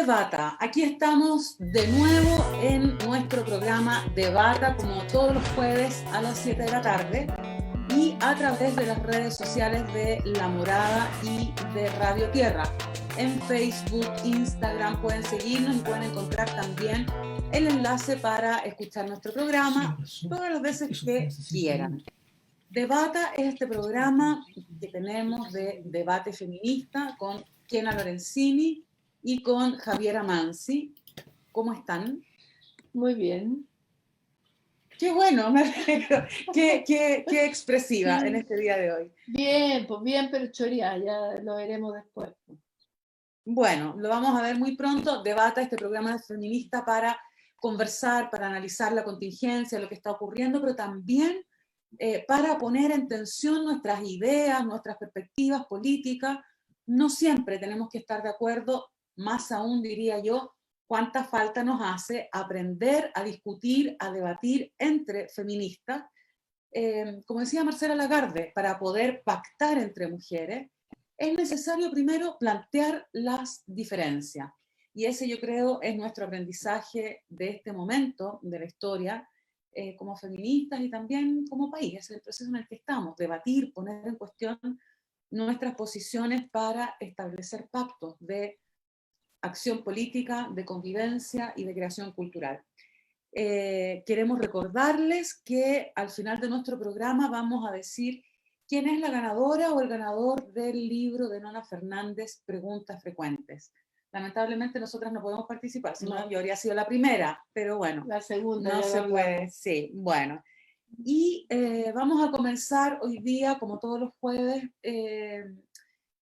Debata, aquí estamos de nuevo en nuestro programa Debata, como todos los jueves a las 7 de la tarde y a través de las redes sociales de La Morada y de Radio Tierra. En Facebook, Instagram pueden seguirnos y pueden encontrar también el enlace para escuchar nuestro programa todas las veces que quieran. Debata es este programa que tenemos de debate feminista con Kena Lorenzini y con Javiera Mansi. ¿Cómo están? Muy bien. Qué bueno, me alegro. Qué expresiva en este día de hoy. Bien, pues bien, pero choría, ya lo veremos después. Bueno, lo vamos a ver muy pronto. Debata, este programa feminista para conversar, para analizar la contingencia, lo que está ocurriendo, pero también para poner en tensión nuestras ideas, nuestras perspectivas políticas. No siempre tenemos que estar de acuerdo, más aún diría yo, cuánta falta nos hace aprender a discutir, a debatir entre feministas. Como decía Marcela Lagarde, para poder pactar entre mujeres, es necesario primero plantear las diferencias. Y ese yo creo es nuestro aprendizaje de este momento de la historia, como feministas y también como país. Es el proceso en el que estamos, debatir, poner en cuestión nuestras posiciones para establecer pactos de acción política, de convivencia y de creación cultural. Queremos recordarles que al final de nuestro programa vamos a decir quién es la ganadora o el ganador del libro de Nona Fernández, Preguntas Frecuentes. Lamentablemente nosotras no podemos participar, si no yo habría sido la primera, pero bueno, la segunda no se puede, sí, bueno. Y vamos a comenzar hoy día, como todos los jueves,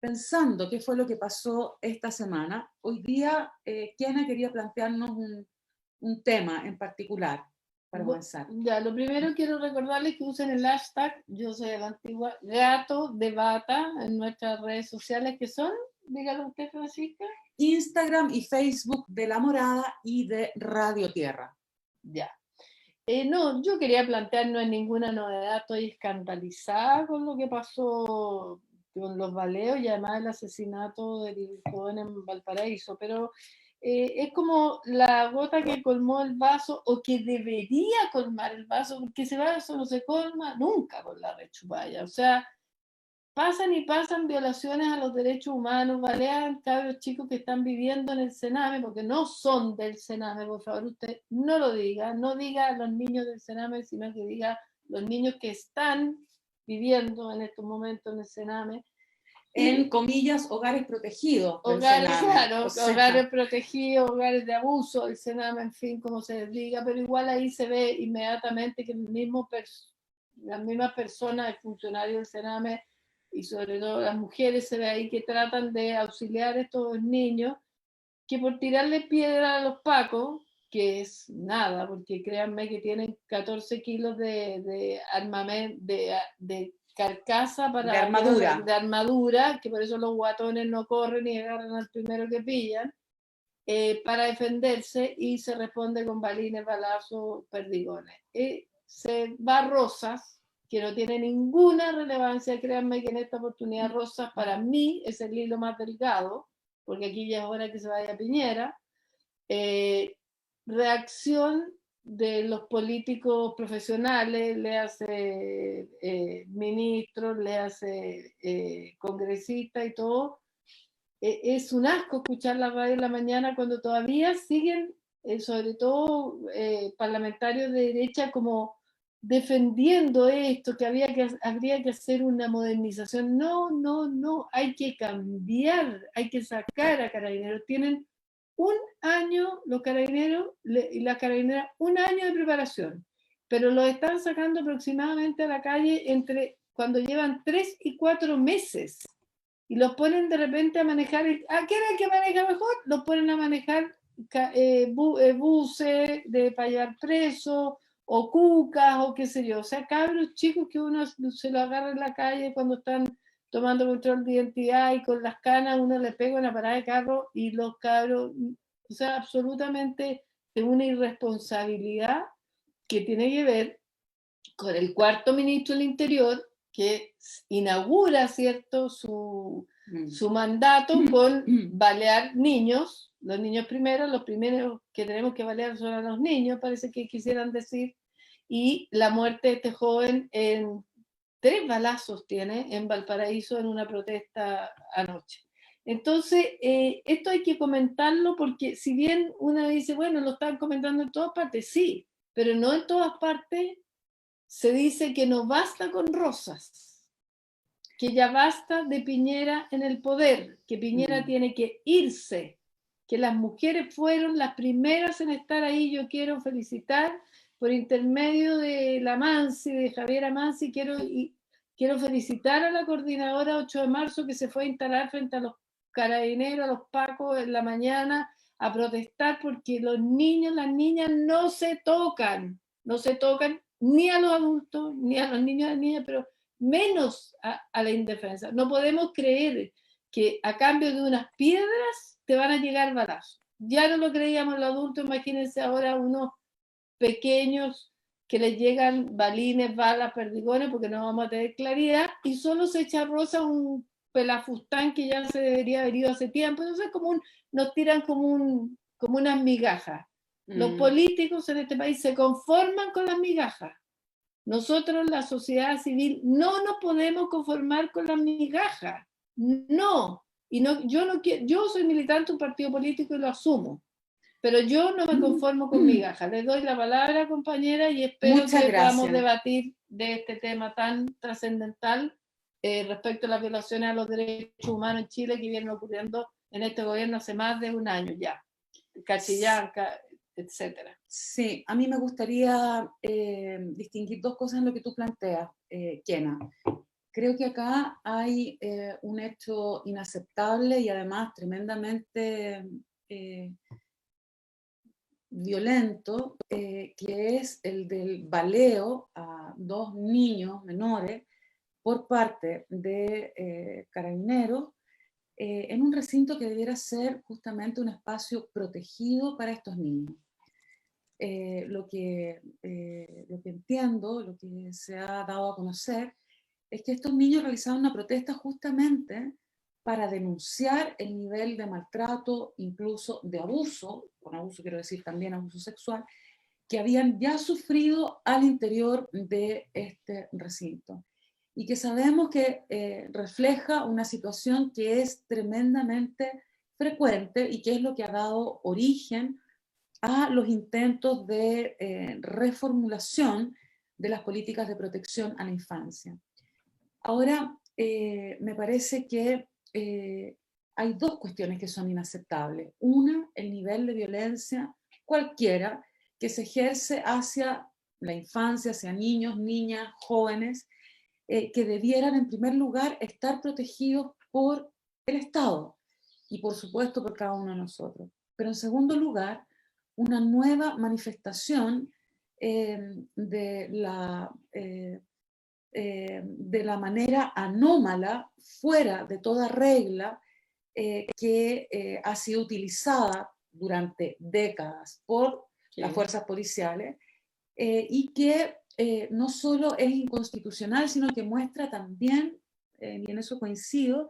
pensando qué fue lo que pasó esta semana. Hoy día, Kiana quería plantearnos un tema en particular para comenzar. Ya, lo primero quiero recordarles que usen el hashtag Yo Soy de la Antigua Gato Debata en nuestras redes sociales, que son, dígalo usted, Francisca. Instagram y Facebook de La Morada y de Radio Tierra. Ya. No, yo quería plantear, no es ninguna novedad, estoy escandalizada con lo que pasó con los baleos y además el asesinato del joven en Valparaíso, pero es como la gota que colmó el vaso o que debería colmar el vaso, porque ese vaso no se colma nunca con la rechupalla. O sea, pasan y pasan violaciones a los derechos humanos, balean cabros chicos que están viviendo en el Sename, porque no son del Sename, por favor, usted no lo diga, no diga a los niños del Sename, sino que diga los niños que están viviendo en estos momentos en el Sename. En comillas, hogares protegidos. Hogares, claro, o sea, hogares protegidos, hogares de abuso, el Sename, en fin, como se les diga, pero igual ahí se ve inmediatamente que las mismas personas, el funcionario del Sename, y sobre todo las mujeres, se ve ahí que tratan de auxiliar a estos niños, que por tirarle piedra a los pacos, que es nada, porque créanme que tienen 14 kilos de armamento, de carcasa para de armadura, que por eso los guatones no corren y agarran al primero que pillan, para defenderse, y se responde con balines, balazos, perdigones. Se va Rosas, que no tiene ninguna relevancia, créanme que en esta oportunidad Rosas para mí es el hilo más delgado, porque aquí ya es hora que se vaya Piñera. Reacción de los políticos profesionales, le hace ministros, le hace congresistas y todo. Es un asco escuchar la radio en la mañana cuando todavía siguen, sobre todo parlamentarios de derecha, como defendiendo esto, que habría que hacer una modernización. No, hay que cambiar, hay que sacar a Carabineros. Tienen un año los Carabineros y las Carabineras, un año de preparación, pero los están sacando aproximadamente a la calle cuando llevan 3 y 4 meses. Y los ponen de repente a manejar, ¿a qué era el que maneja mejor? Los ponen a manejar buses para llevar presos, o cucas, o qué sé yo. O sea, cabros chicos que uno se lo agarra en la calle cuando están tomando control de identidad, y con las canas uno le pega una parada de carro, y los cabros, o sea, absolutamente de una irresponsabilidad que tiene que ver con el cuarto ministro del Interior, que inaugura, ¿cierto?, su su mandato con balear niños, los niños primero, los primeros que tenemos que balear son a los niños, parece que quisieran decir, y la muerte de este joven en 3 balazos tiene en Valparaíso en una protesta anoche. Entonces, esto hay que comentarlo porque si bien uno dice, bueno, lo están comentando en todas partes, sí, pero no en todas partes se dice que no basta con Rosas, que ya basta de Piñera en el poder, que Piñera tiene que irse, que las mujeres fueron las primeras en estar ahí. Yo quiero felicitar por intermedio de la Mansi, de Javiera Mansi, quiero felicitar a la coordinadora 8 de marzo que se fue a instalar frente a los carabineros, a los pacos en la mañana a protestar porque los niños, las niñas no se tocan ni a los adultos, ni a los niños y las niñas, pero menos a la indefensa. No podemos creer que a cambio de unas piedras te van a llegar balazos. Ya no lo creíamos los adultos, imagínense ahora unos pequeños que les llegan balines, balas, perdigones, porque no vamos a tener claridad, y solo se echa Rosa un pelafustán que ya se debería haber ido hace tiempo. Entonces nos tiran como unas migajas. Los políticos en este país se conforman con las migajas. Nosotros, la sociedad civil, no nos podemos conformar con las migajas. No. Y no, yo soy militante de un partido político y lo asumo. Pero yo no me conformo con migajas. Les doy la palabra, compañera, y espero que podamos debatir de este tema tan trascendental respecto a las violaciones a los derechos humanos en Chile que vienen ocurriendo en este gobierno hace más de un año ya. Cachillanca, etcétera. Sí, a mí me gustaría distinguir 2 cosas en lo que tú planteas, Kena. Creo que acá hay un hecho inaceptable y además tremendamente violento, que es el del baleo a 2 niños menores por parte de Carabineros en un recinto que debiera ser justamente un espacio protegido para estos niños. Lo que entiendo, lo que se ha dado a conocer, es que estos niños realizaban una protesta justamente para denunciar el nivel de maltrato, incluso de abuso, con abuso quiero decir también abuso sexual, que habían ya sufrido al interior de este recinto. Y que sabemos que refleja una situación que es tremendamente frecuente y que es lo que ha dado origen a los intentos de reformulación de las políticas de protección a la infancia. Ahora, me parece que hay 2 cuestiones que son inaceptables. Una, el nivel de violencia cualquiera que se ejerce hacia la infancia, hacia niños, niñas, jóvenes, que debieran en primer lugar estar protegidos por el Estado y por supuesto por cada uno de nosotros. Pero en segundo lugar, una nueva manifestación de la manera anómala, fuera de toda regla, que ha sido utilizada durante décadas por las fuerzas policiales y que no solo es inconstitucional, sino que muestra también, y en eso coincido,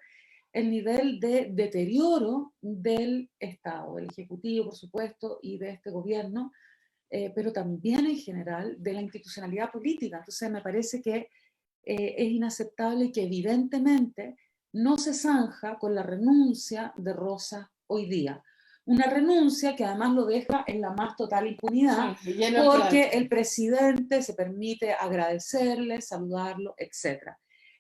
el nivel de deterioro del Estado, del Ejecutivo, por supuesto, y de este gobierno, pero también en general de la institucionalidad política. Entonces me parece que es inaceptable y que evidentemente no se zanja con la renuncia de Rosa hoy día. Una renuncia que además lo deja en la más total impunidad, porque el presidente se permite agradecerle, saludarlo, etc.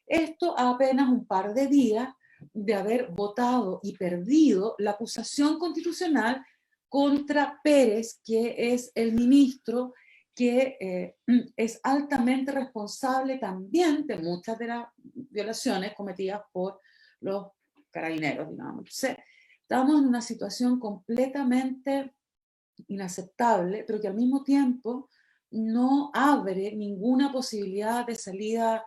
Esto a apenas un par de días de haber votado y perdido la acusación constitucional contra Pérez, que es el ministro que es altamente responsable también de muchas de las violaciones cometidas por los carabineros, digamos. Entonces, estamos en una situación completamente inaceptable, pero que al mismo tiempo no abre ninguna posibilidad de salida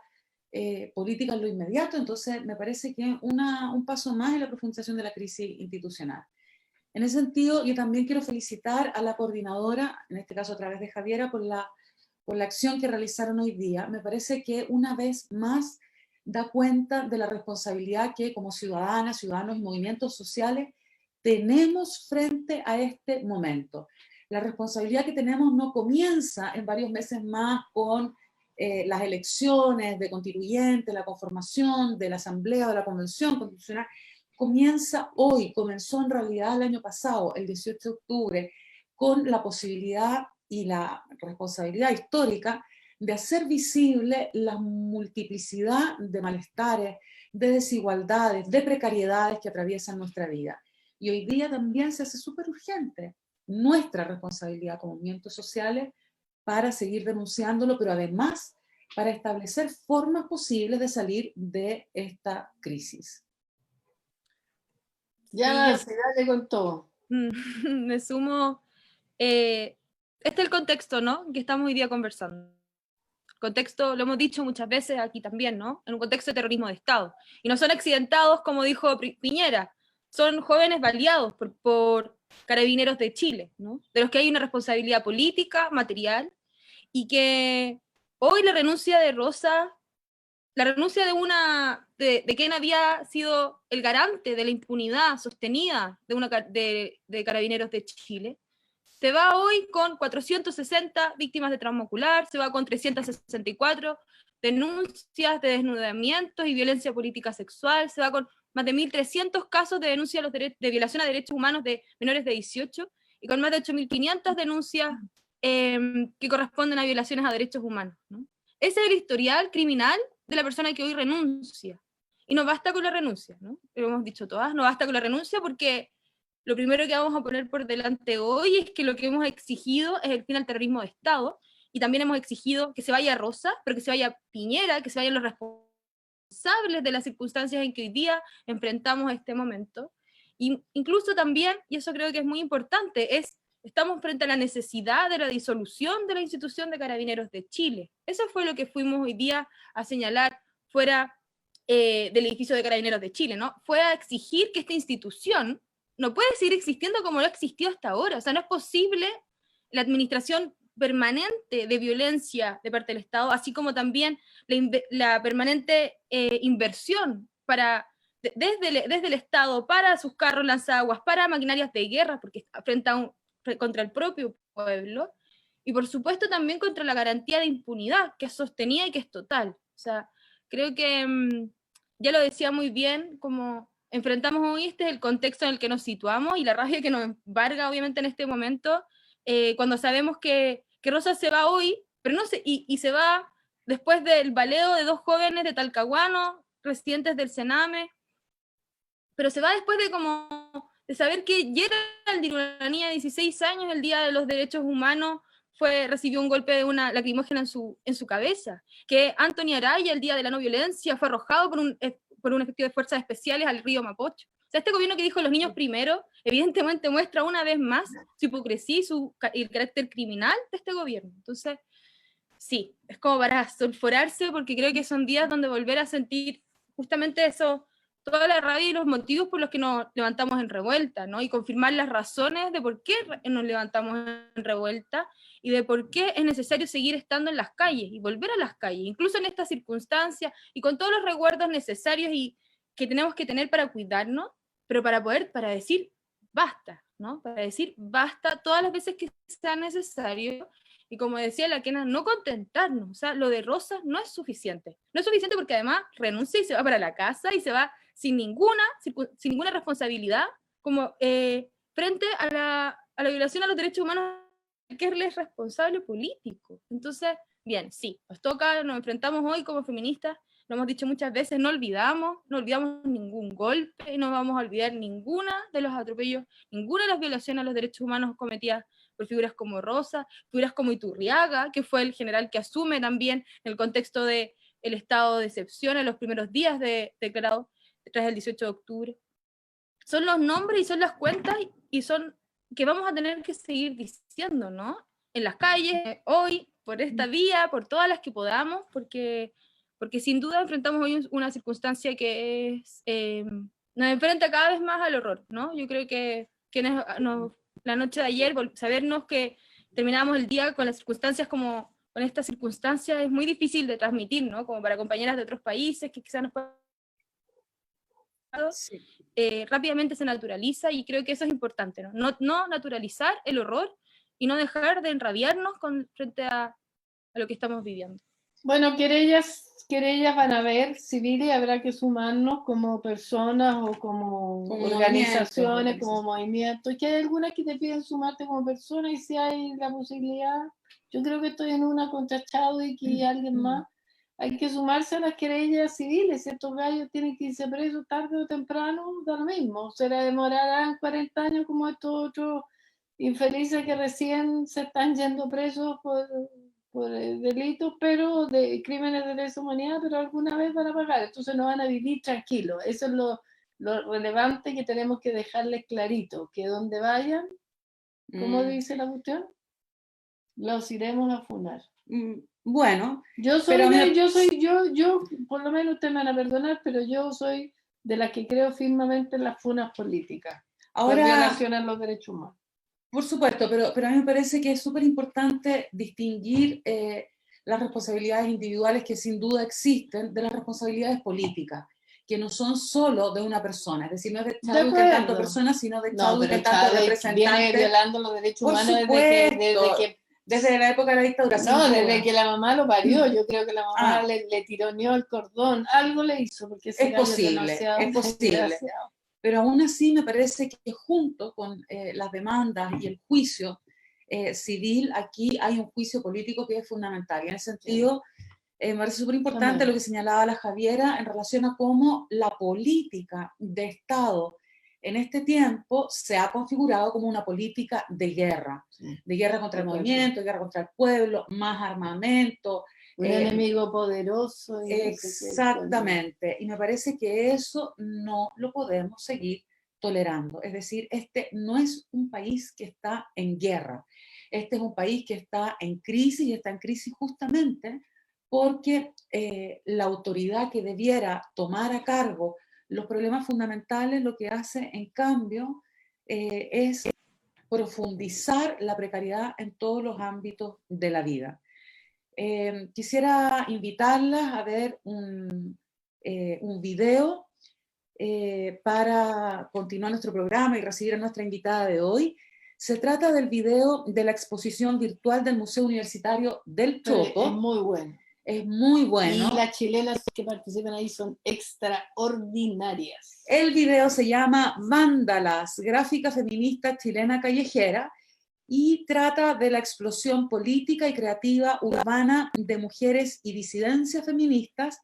política en lo inmediato. Entonces, me parece que es un paso más en la profundización de la crisis institucional. En ese sentido, yo también quiero felicitar a la coordinadora, en este caso a través de Javiera, por la acción que realizaron hoy día. Me parece que una vez más da cuenta de la responsabilidad que como ciudadanas, ciudadanos y movimientos sociales tenemos frente a este momento. La responsabilidad que tenemos no comienza en varios meses más con las elecciones de constituyentes, la conformación de la Asamblea o de la Convención Constitucional, comienza hoy, comenzó en realidad el año pasado, el 18 de octubre, con la posibilidad y la responsabilidad histórica de hacer visible la multiplicidad de malestares, de desigualdades, de precariedades que atraviesan nuestra vida. Y hoy día también se hace súper urgente nuestra responsabilidad como movimientos sociales para seguir denunciándolo, pero además para establecer formas posibles de salir de esta crisis. Ya, sí, dale con todo. Me sumo. Este es el contexto, ¿no?, que estamos hoy día conversando. Contexto, lo hemos dicho muchas veces aquí también, ¿no?, en un contexto de terrorismo de Estado. Y no son accidentados, como dijo Piñera, son jóvenes baleados por carabineros de Chile, ¿no?, de los que hay una responsabilidad política, material, y que hoy la renuncia de Rosa, la renuncia de quien había sido el garante de la impunidad sostenida de carabineros de Chile, se va hoy con 460 víctimas de trauma ocular, se va con 364 denuncias de desnudamientos y violencia política sexual, se va con más de 1.300 casos de denuncia de violación a derechos humanos de menores de 18, y con más de 8.500 denuncias que corresponden a violaciones a derechos humanos, ¿no? Ese es el historial criminal de la persona que hoy renuncia. Y no basta con la renuncia, ¿no? Lo hemos dicho todas, no basta con la renuncia porque lo primero que vamos a poner por delante hoy es que lo que hemos exigido es el fin al terrorismo de Estado, y también hemos exigido que se vaya Rosa, pero que se vaya Piñera, que se vayan los responsables de las circunstancias en que hoy día enfrentamos este momento. Y incluso también, y eso creo que es muy importante, estamos frente a la necesidad de la disolución de la institución de Carabineros de Chile. Eso fue lo que fuimos hoy día a señalar fuera del edificio de Carabineros de Chile, ¿no? Fue a exigir que esta institución no puede seguir existiendo como lo ha existido hasta ahora. O sea, no es posible la administración permanente de violencia de parte del Estado, así como también la permanente inversión desde el Estado para sus carros lanzaguas, para maquinarias de guerra, porque contra el propio pueblo, y por supuesto también contra la garantía de impunidad, que es sostenida y que es total. O sea, creo que ya lo decía muy bien, como enfrentamos hoy, este es el contexto en el que nos situamos y la rabia que nos embarga obviamente en este momento, cuando sabemos que Rosa se va hoy, pero no y se va después del baleo de 2 jóvenes de Talcahuano, residentes del Sename, pero se va después de saber que Geraldine, una niña de 16 años, el día de los derechos humanos, recibió un golpe de una lacrimógena en su cabeza, que Anthony Araya, el día de la no violencia, fue arrojado por un efectivo de fuerzas especiales al río Mapocho. O sea, este gobierno que dijo los niños primero, evidentemente muestra una vez más su hipocresía y el carácter criminal de este gobierno. Entonces, sí, es como para sulfurarse, porque creo que son días donde volver a sentir justamente eso, toda la rabia y los motivos por los que nos levantamos en revuelta, ¿no? Y confirmar las razones de por qué nos levantamos en revuelta y de por qué es necesario seguir estando en las calles y volver a las calles, incluso en estas circunstancias y con todos los resguardos necesarios y que tenemos que tener para cuidarnos, pero para decir basta, ¿no? Para decir basta todas las veces que sea necesario. Y como decía la Kena, no contentarnos. O sea, lo de Rosa no es suficiente. No es suficiente porque además renuncia y se va para la casa y se va sin ninguna responsabilidad como frente a la violación a los derechos humanos, que él es responsable político. Entonces, bien, sí, nos enfrentamos hoy como feministas, lo hemos dicho muchas veces, no olvidamos ningún golpe, no vamos a olvidar ninguna de los atropellos, ninguna de las violaciones a los derechos humanos cometidas por figuras como Rosa, figuras como Iturriaga, que fue el general que asume también en el contexto del estado de excepción en los primeros días declarado tras el 18 de octubre. Son los nombres y son las cuentas y son que vamos a tener que seguir diciendo, ¿no? En las calles, hoy, por esta vía, por todas las que podamos, porque sin duda enfrentamos hoy una circunstancia que nos enfrenta cada vez más al horror, ¿no? Yo creo que la noche de ayer, sabernos que terminamos el día con las circunstancias como con esta circunstancia es muy difícil de transmitir, ¿no? Como para compañeras de otros países que quizás nos puedan... Sí. Rápidamente se naturaliza, y creo que eso es importante, ¿no? No naturalizar el horror y no dejar de enrabiarnos frente a lo que estamos viviendo. Bueno, querellas van a haber civiles, habrá que sumarnos como personas o como organizaciones, como movimientos. ¿Que hay algunas que te piden sumarte como persona? Y si hay la posibilidad, yo creo que estoy en una contra Chadwick y alguien más. Hay que sumarse a las querellas civiles. Si estos gallos tienen que irse presos tarde o temprano, da lo mismo. Se la demorarán 40 años como estos otros infelices que recién se están yendo presos por delitos, pero de crímenes de lesa humanidad, pero alguna vez van a pagar. Entonces no van a vivir tranquilos. Eso es lo relevante que tenemos que dejarles clarito, que donde vayan, ¿cómo dice la cuestión? Los iremos a funar. Bueno, yo por lo menos ustedes me van a perdonar, pero yo soy de las que creo firmemente en las funas políticas. Ahora, por violación a los derechos humanos. Por supuesto, pero a mí me parece que es súper importante distinguir las responsabilidades individuales que sin duda existen de las responsabilidades políticas, que no son solo de una persona, es decir, no es de Chadwick en tanto persona, sino de Chadwick en tanto representante. Viene violando los derechos humanos desde la época de la dictadura. No, desde que la mamá lo parió, yo creo que la mamá le tironeó el cordón, algo le hizo, porque es posible. Pero aún así me parece que junto con las demandas y el juicio civil, aquí hay un juicio político que es fundamental. Y en ese sentido, me parece súper importante lo que señalaba la Javiera en relación a cómo la política de Estado en este tiempo se ha configurado como una política de guerra contra el movimiento, de guerra contra el pueblo, más armamento. Un enemigo poderoso. Exactamente, y me parece que eso no lo podemos seguir tolerando. Es decir, este no es un país que está en guerra, este es un país que está en crisis, y está en crisis justamente porque la autoridad que debiera tomar a cargo los problemas fundamentales, lo que hace en cambio es profundizar la precariedad en todos los ámbitos de la vida. Quisiera invitarlas a ver un video para continuar nuestro programa y recibir a nuestra invitada de hoy. Se trata del video de la exposición virtual del Museo Universitario del Choco. Es muy bueno. Es muy bueno. Y las chilenas que participan ahí son extraordinarias. El video se llama Vándalas, gráfica feminista chilena callejera, y trata de la explosión política y creativa urbana de mujeres y disidencias feministas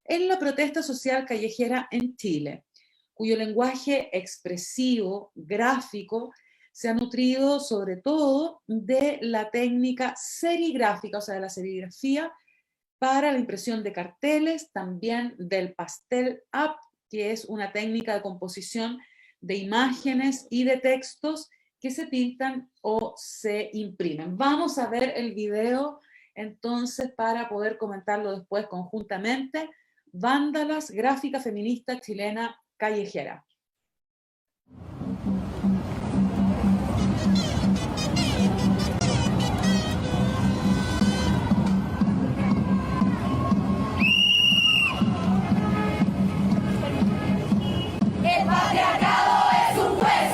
en la protesta social callejera en Chile, cuyo lenguaje expresivo, gráfico, se ha nutrido sobre todo de la técnica serigráfica, o sea, de la serigrafía, para la impresión de carteles, también del pastel up, que es una técnica de composición de imágenes y de textos que se pintan o se imprimen. Vamos a ver el video entonces para poder comentarlo después conjuntamente. Vándalas, gráfica feminista chilena callejera. El patriarcado es un juez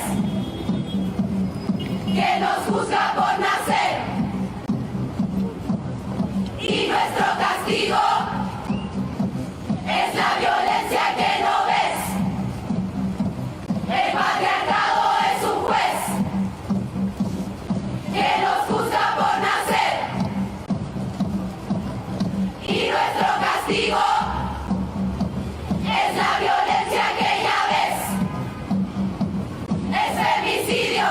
que nos juzga por nacer, y nuestro castigo es la violencia que no ves. El patriarcado es un juez que nos juzga por nacer, y nuestro castigo es la violencia que ya ves. Es femicidio,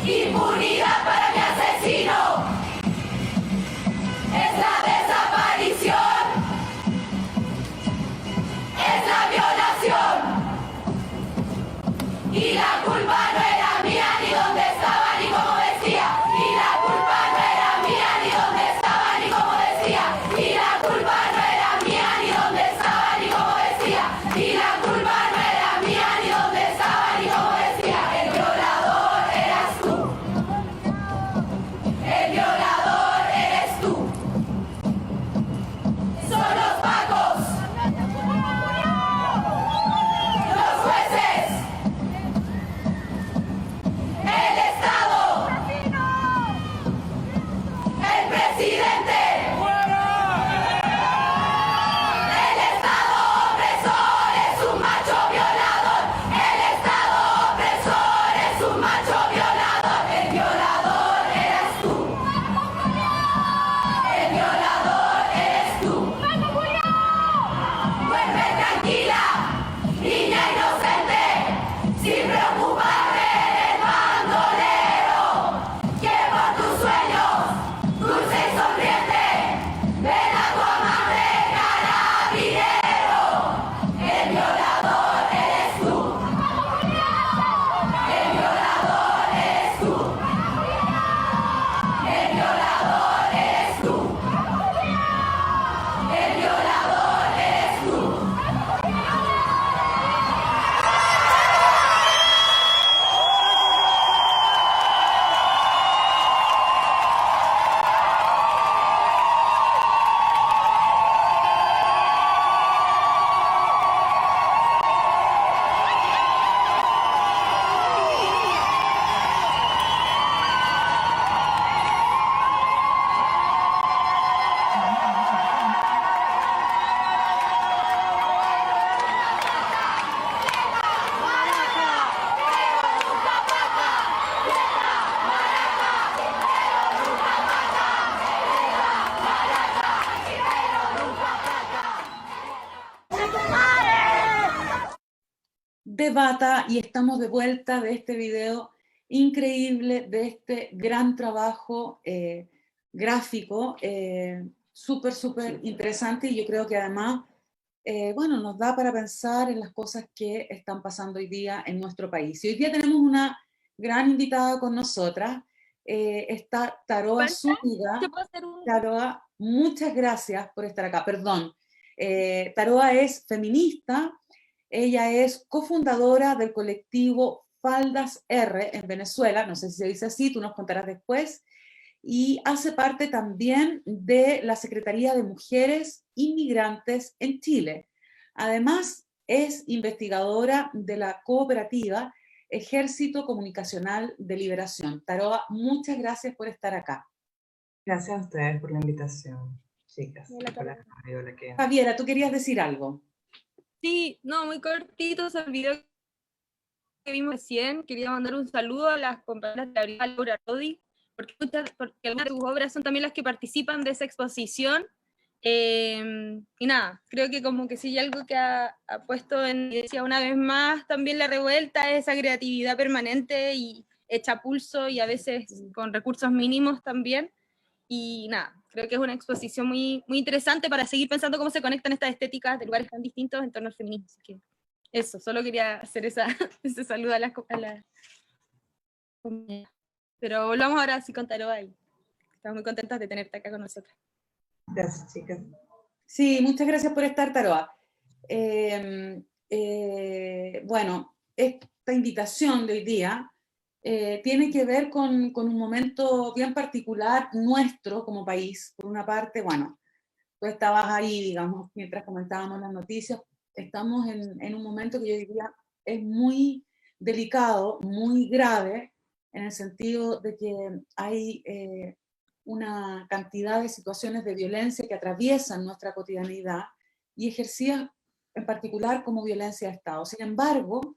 impunidad para mi asesino, es la desaparición, es la violación, y la culpa no era mía, ni dónde estaba, ni cómo decía, y la culpa no era mía, ni dónde estaba, ni cómo decía, y la culpa no era mía, ni dónde estaba, ni cómo decía, y la culpa no era mía, ni dónde estaba, ni cómo decía. El violador eras tú, el violador de Bata y estamos de vuelta de este video increíble, de este gran trabajo gráfico, súper interesante, y yo creo que además, bueno, nos da para pensar en las cosas que están pasando hoy día en nuestro país. Y hoy día tenemos una gran invitada con nosotras, está Taroa Zúñiga. Taroa, muchas gracias por estar acá, perdón. Taroa es feminista, ella es cofundadora del colectivo Faldas R en Venezuela, no sé si se dice así, tú nos contarás después, y hace parte también de la Secretaría de Mujeres Inmigrantes en Chile. Además, es investigadora de la cooperativa Ejército Comunicacional de Liberación. Taroa, muchas gracias por estar acá. Gracias a ustedes por la invitación, chicas. Hola, Javiera, ¿tú querías decir algo? Sí, no, muy cortito, se olvidó que vimos recién. Quería mandar un saludo a las compañeras de Gabriela Laura Rodi, porque algunas de sus obras son también las que participan de esa exposición. Y nada, creo que como que sí, algo que ha puesto en evidencia una vez más también la revuelta, esa creatividad permanente y hecha pulso, y a veces con recursos mínimos también. Y nada, creo que es una exposición muy interesante para seguir pensando cómo se conectan estas estéticas de lugares tan distintos en torno al feminismo. Así que eso, solo quería hacer ese saludo a las compañeras. Pero volvamos ahora sí con Taroa, y estamos muy contentas de tenerte acá con nosotras. Gracias, chicas. Sí, muchas gracias por estar, Taroa. Bueno, esta invitación de hoy día tiene que ver con un momento bien particular nuestro como país. Por una parte, bueno, tú estabas ahí, digamos, mientras comentábamos las noticias, estamos en un momento que yo diría es muy delicado, muy grave, en el sentido de que hay una cantidad de situaciones de violencia que atraviesan nuestra cotidianidad y ejercidas en particular como violencia de Estado. Sin embargo,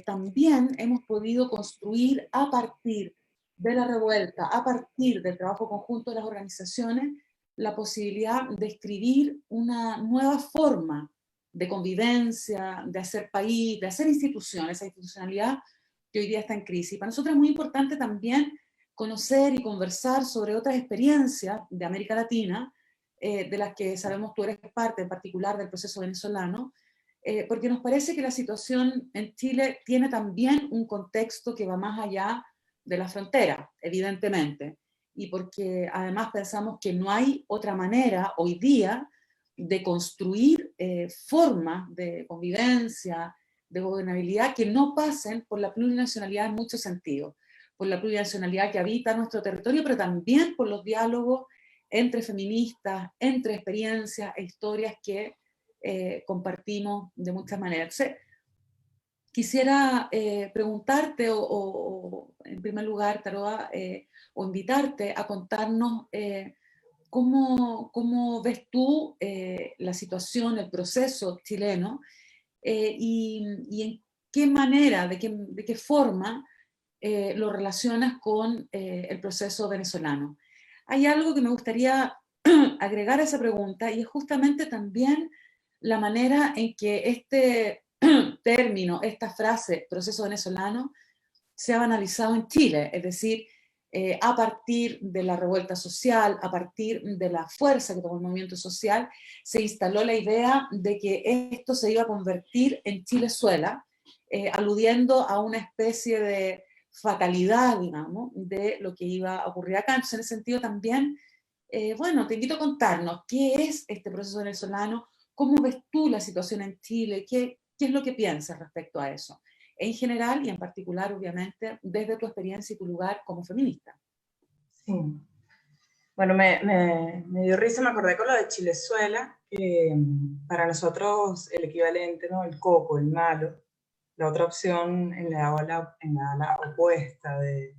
también hemos podido construir a partir de la revuelta, a partir del trabajo conjunto de las organizaciones, la posibilidad de escribir una nueva forma de convivencia, de hacer país, de hacer instituciones, esa institucionalidad que hoy día está en crisis. Para nosotros es muy importante también conocer y conversar sobre otras experiencias de América Latina, de las que sabemos tú eres parte, en particular del proceso venezolano, porque nos parece que la situación en Chile tiene también un contexto que va más allá de la frontera, evidentemente, y porque además pensamos que no hay otra manera hoy día de construir formas de convivencia, de gobernabilidad que no pasen por la plurinacionalidad en muchos sentidos, por la plurinacionalidad que habita nuestro territorio, pero también por los diálogos entre feministas, entre experiencias e historias que compartimos de muchas maneras. Entonces, quisiera preguntarte, o en primer lugar, Taroa, o invitarte a contarnos cómo ves tú la situación, el proceso chileno, y en qué manera, de qué forma lo relacionas con el proceso venezolano. Hay algo que me gustaría agregar a esa pregunta, y es justamente también la manera en que este término, esta frase, proceso venezolano, se ha banalizado en Chile, es decir, a partir de la revuelta social, a partir de la fuerza que tomó el movimiento social, se instaló la idea de que esto se iba a convertir en Chilezuela, aludiendo a una especie de fatalidad, digamos, de lo que iba a ocurrir acá. Entonces, en ese sentido también, bueno, te invito a contarnos qué es este proceso venezolano, cómo ves tú la situación en Chile, qué es lo que piensas respecto a eso, en general y en particular, obviamente, desde tu experiencia y tu lugar como feminista. Sí. Bueno, me dio risa, me acordé con lo de Chilezuela, que para nosotros el equivalente, ¿no? El coco, el malo, la otra opción en la ala opuesta de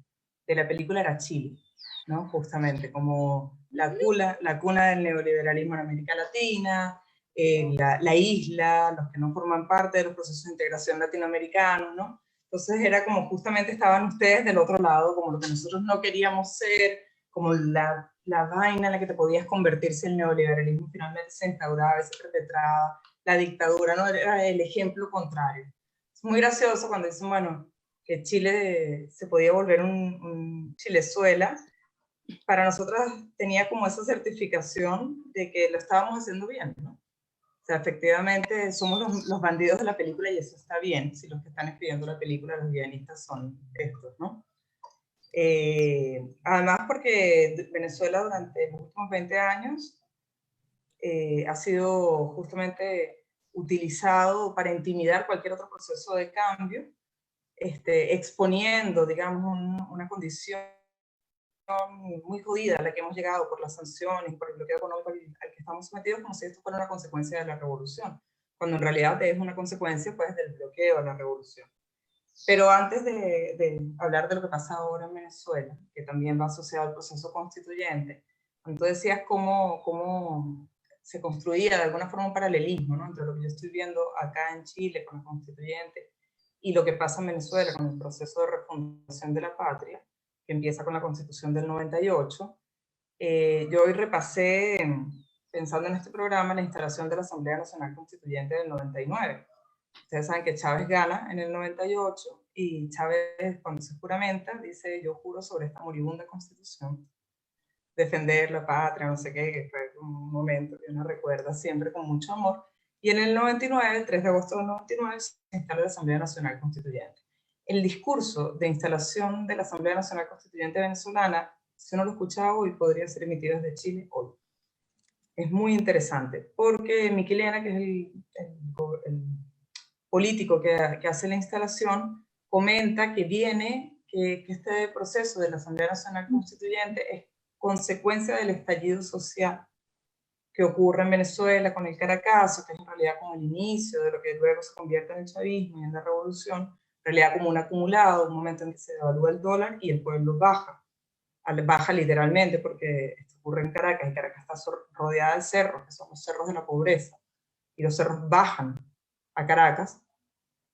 la película era Chile, ¿no? Justamente como la cuna del neoliberalismo en América Latina, la isla, los que no forman parte de los procesos de integración latinoamericanos, ¿no? Entonces era como justamente estaban ustedes del otro lado, como lo que nosotros no queríamos ser, como la vaina en la que te podías convertir si el neoliberalismo finalmente se instauraba, se perpetraba, la dictadura, ¿no? Era el ejemplo contrario. Es muy gracioso cuando dicen, bueno, que Chile se podía volver un Chilezuela. Para nosotras tenía como esa certificación de que lo estábamos haciendo bien, ¿no? O sea, efectivamente somos los bandidos de la película y eso está bien, si los que están escribiendo la película, los guionistas son estos, ¿no? Además porque Venezuela durante los últimos 20 años ha sido justamente utilizado para intimidar cualquier otro proceso de cambio, exponiendo, digamos, una condición muy jodida a la que hemos llegado por las sanciones, por el bloqueo económico al que estamos sometidos, como si esto fuera una consecuencia de la revolución, cuando en realidad es una consecuencia pues del bloqueo a la revolución. Pero antes de hablar de lo que pasa ahora en Venezuela, que también va asociado al proceso constituyente, tú decías cómo se construía de alguna forma un paralelismo, ¿no?, entre lo que yo estoy viendo acá en Chile con la constituyente y lo que pasa en Venezuela con el proceso de refundación de la patria, que empieza con la Constitución del 98. Yo hoy repasé, pensando en este programa, la instalación de la Asamblea Nacional Constituyente del 99. Ustedes saben que Chávez gana en el 98 y Chávez, cuando se juramenta, dice: yo juro sobre esta moribunda Constitución defender la patria, no sé qué, que fue un momento que uno recuerda siempre con mucho amor. Y en el 99, el 3 de agosto del 99, se instala la Asamblea Nacional Constituyente. El discurso de instalación de la Asamblea Nacional Constituyente venezolana, si uno lo escucha hoy, podría ser emitido desde Chile hoy. Es muy interesante, porque Miki Lena, que es el político que hace la instalación, comenta que que este proceso de la Asamblea Nacional Constituyente es consecuencia del estallido social que ocurre en Venezuela con el Caracazo, que es en realidad como el inicio de lo que luego se convierte en el chavismo y en la revolución, en realidad como un acumulado, un momento en que se devalúa el dólar y el pueblo baja literalmente, porque esto ocurre en Caracas, y Caracas está rodeada de cerros, que son los cerros de la pobreza, y los cerros bajan a Caracas,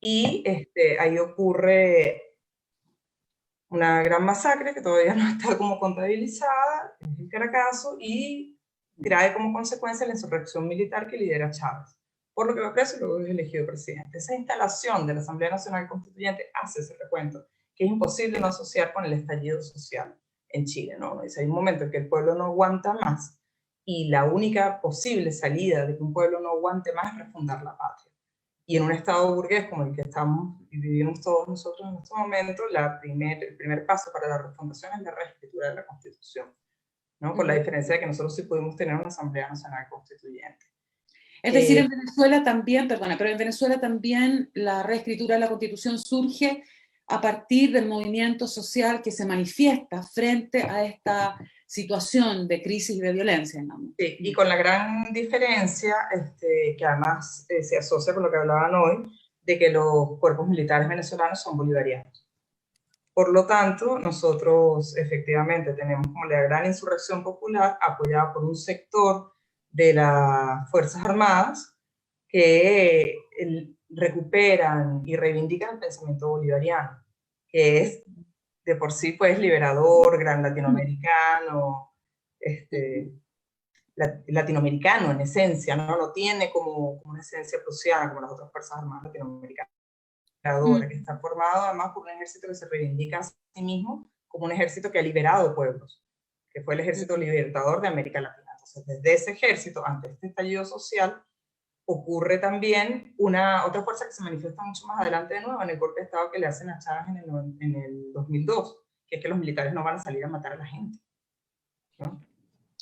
y ahí ocurre una gran masacre que todavía no está como contabilizada, es el Caracazo, y trae como consecuencia la insurrección militar que lidera Chávez, por lo que va preso y luego es elegido presidente. Esa instalación de la Asamblea Nacional Constituyente hace ese recuento, que es imposible no asociar con el estallido social en Chile, ¿no? Dice, hay un momento en que el pueblo no aguanta más, y la única posible salida de que un pueblo no aguante más es refundar la patria. Y en un estado burgués como el que estamos y vivimos todos nosotros en este momento, el primer paso para la refundación es la reescritura de la Constitución, ¿no? Con la diferencia de que nosotros sí pudimos tener una Asamblea Nacional Constituyente. Es decir, en Venezuela también, perdona, pero en Venezuela también la reescritura de la Constitución surge a partir del movimiento social que se manifiesta frente a esta situación de crisis y de violencia, ¿no? Sí, y con la gran diferencia, que además se asocia con lo que hablaban hoy, de que los cuerpos militares venezolanos son bolivarianos. Por lo tanto, nosotros efectivamente tenemos como la gran insurrección popular apoyada por un sector de las Fuerzas Armadas que recuperan y reivindican el pensamiento bolivariano, que es de por sí pues liberador, gran latinoamericano, latinoamericano en esencia, ¿no? No tiene como una esencia prusiana como las otras Fuerzas Armadas latinoamericanas, que está formado además por un ejército que se reivindica a sí mismo como un ejército que ha liberado pueblos, que fue el Ejército Libertador de América Latina. Entonces, desde ese ejército, ante este estallido social, ocurre también otra fuerza que se manifiesta mucho más adelante de nuevo en el golpe de Estado que le hacen a Chávez en el 2002, que es que los militares no van a salir a matar a la gente, ¿no?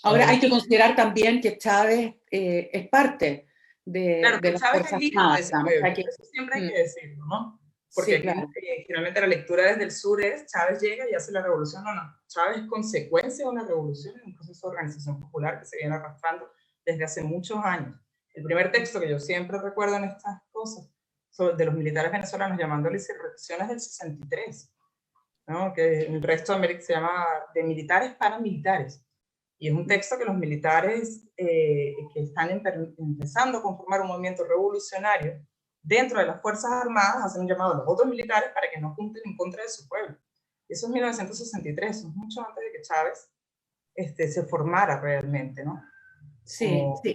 Ahora hay que considerar también que Chávez es parte de las Fuerzas Armadas. Eso siempre hay que decirlo, ¿no? Porque sí, claro. Generalmente la lectura desde el sur es Chávez llega y hace la revolución. No, Chávez es consecuencia de una revolución, en un proceso de organización popular que se viene arrastrando desde hace muchos años. El primer texto que yo siempre recuerdo en estas cosas, de los militares venezolanos llamando las insurrecciones del 63, ¿no? Que en el resto de América se llama de militares para militares. Y es un texto que los militares que están empezando a conformar un movimiento revolucionario dentro de las Fuerzas Armadas hacen un llamado a los otros militares para que no junten en contra de su pueblo. Eso es 1963, eso es mucho antes de que Chávez se formara realmente, ¿no? Sí, sí.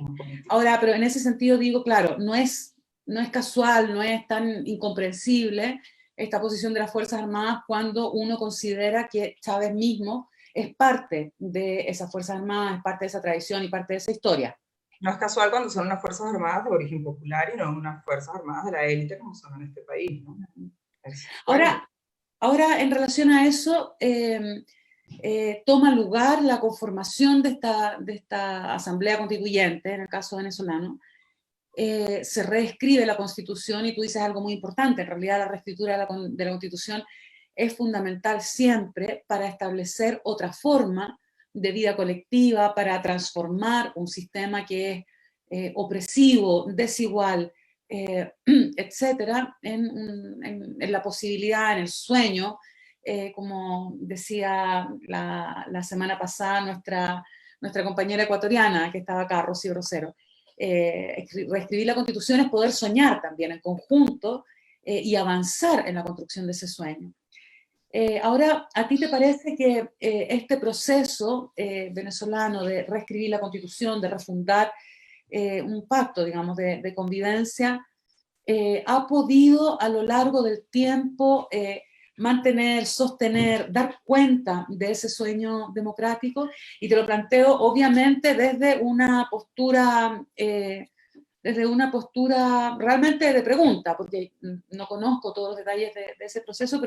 Ahora, pero en ese sentido digo, claro, no es no es casual, no es tan incomprensible esta posición de las Fuerzas Armadas cuando uno considera que Chávez mismo es parte de esas Fuerzas Armadas, es parte de esa tradición y parte de esa historia. No es casual cuando son unas Fuerzas Armadas de origen popular y no unas Fuerzas Armadas de la élite como son en este país, ¿no? Ahora, en relación a eso, toma lugar la conformación de esta Asamblea Constituyente, en el caso venezolano. Se reescribe la Constitución, y tú dices algo muy importante. En realidad la reescritura de la Constitución es fundamental siempre para establecer otra forma de vida colectiva, para transformar un sistema que es opresivo, desigual, etcétera, en la posibilidad, en el sueño, como decía la semana pasada nuestra compañera ecuatoriana que estaba acá, Rocío Rosero. Reescribir la Constitución es poder soñar también en conjunto y avanzar en la construcción de ese sueño. Ahora, ¿a ti te parece que este proceso venezolano de reescribir la Constitución, de refundar un pacto, digamos, de convivencia, ha podido a lo largo del tiempo mantener, sostener, dar cuenta de ese sueño democrático? Y te lo planteo obviamente desde una postura realmente de pregunta, porque no conozco todos los detalles de ese proceso,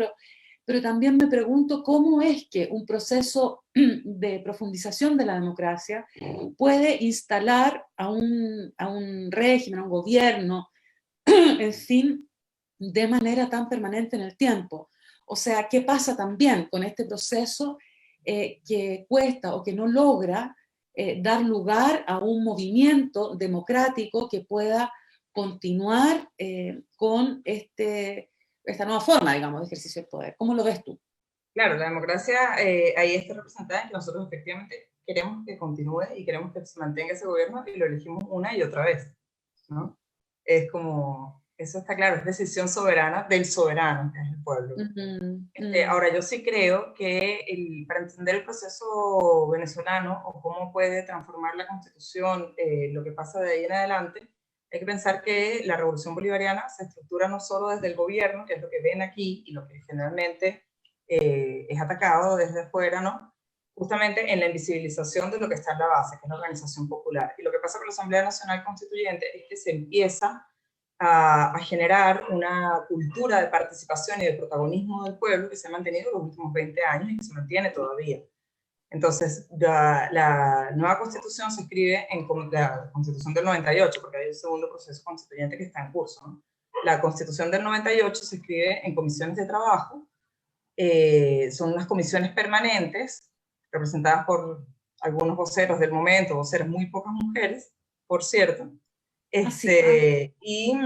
pero también me pregunto cómo es que un proceso de profundización de la democracia puede instalar a un régimen, a un gobierno, en fin, de manera tan permanente en el tiempo. O sea, ¿qué pasa también con este proceso que cuesta o que no logra dar lugar a un movimiento democrático que pueda continuar con esta nueva forma, digamos, de ejercicio del poder? ¿Cómo lo ves tú? Claro, la democracia ahí está representada en que nosotros efectivamente queremos que continúe y queremos que se mantenga ese gobierno y lo elegimos una y otra vez, ¿no? Es como, eso está claro, es decisión soberana del soberano, que es el pueblo. Ahora, yo sí creo que para entender el proceso venezolano o cómo puede transformar la Constitución, lo que pasa de ahí en adelante, hay que pensar que la revolución bolivariana se estructura no solo desde el gobierno, que es lo que ven aquí y lo que generalmente es atacado desde afuera, ¿no? Justamente en la invisibilización de lo que está en la base, que es la organización popular. Y lo que pasa con la Asamblea Nacional Constituyente es que se empieza a generar una cultura de participación y de protagonismo del pueblo que se ha mantenido los últimos 20 años y que se mantiene todavía. Entonces, la nueva Constitución se escribe en la Constitución del 98, porque hay un segundo proceso constituyente que está en curso, ¿no? La Constitución del 98 se escribe en comisiones de trabajo, son unas comisiones permanentes, representadas por algunos voceros del momento, voceros muy pocas mujeres, por cierto, y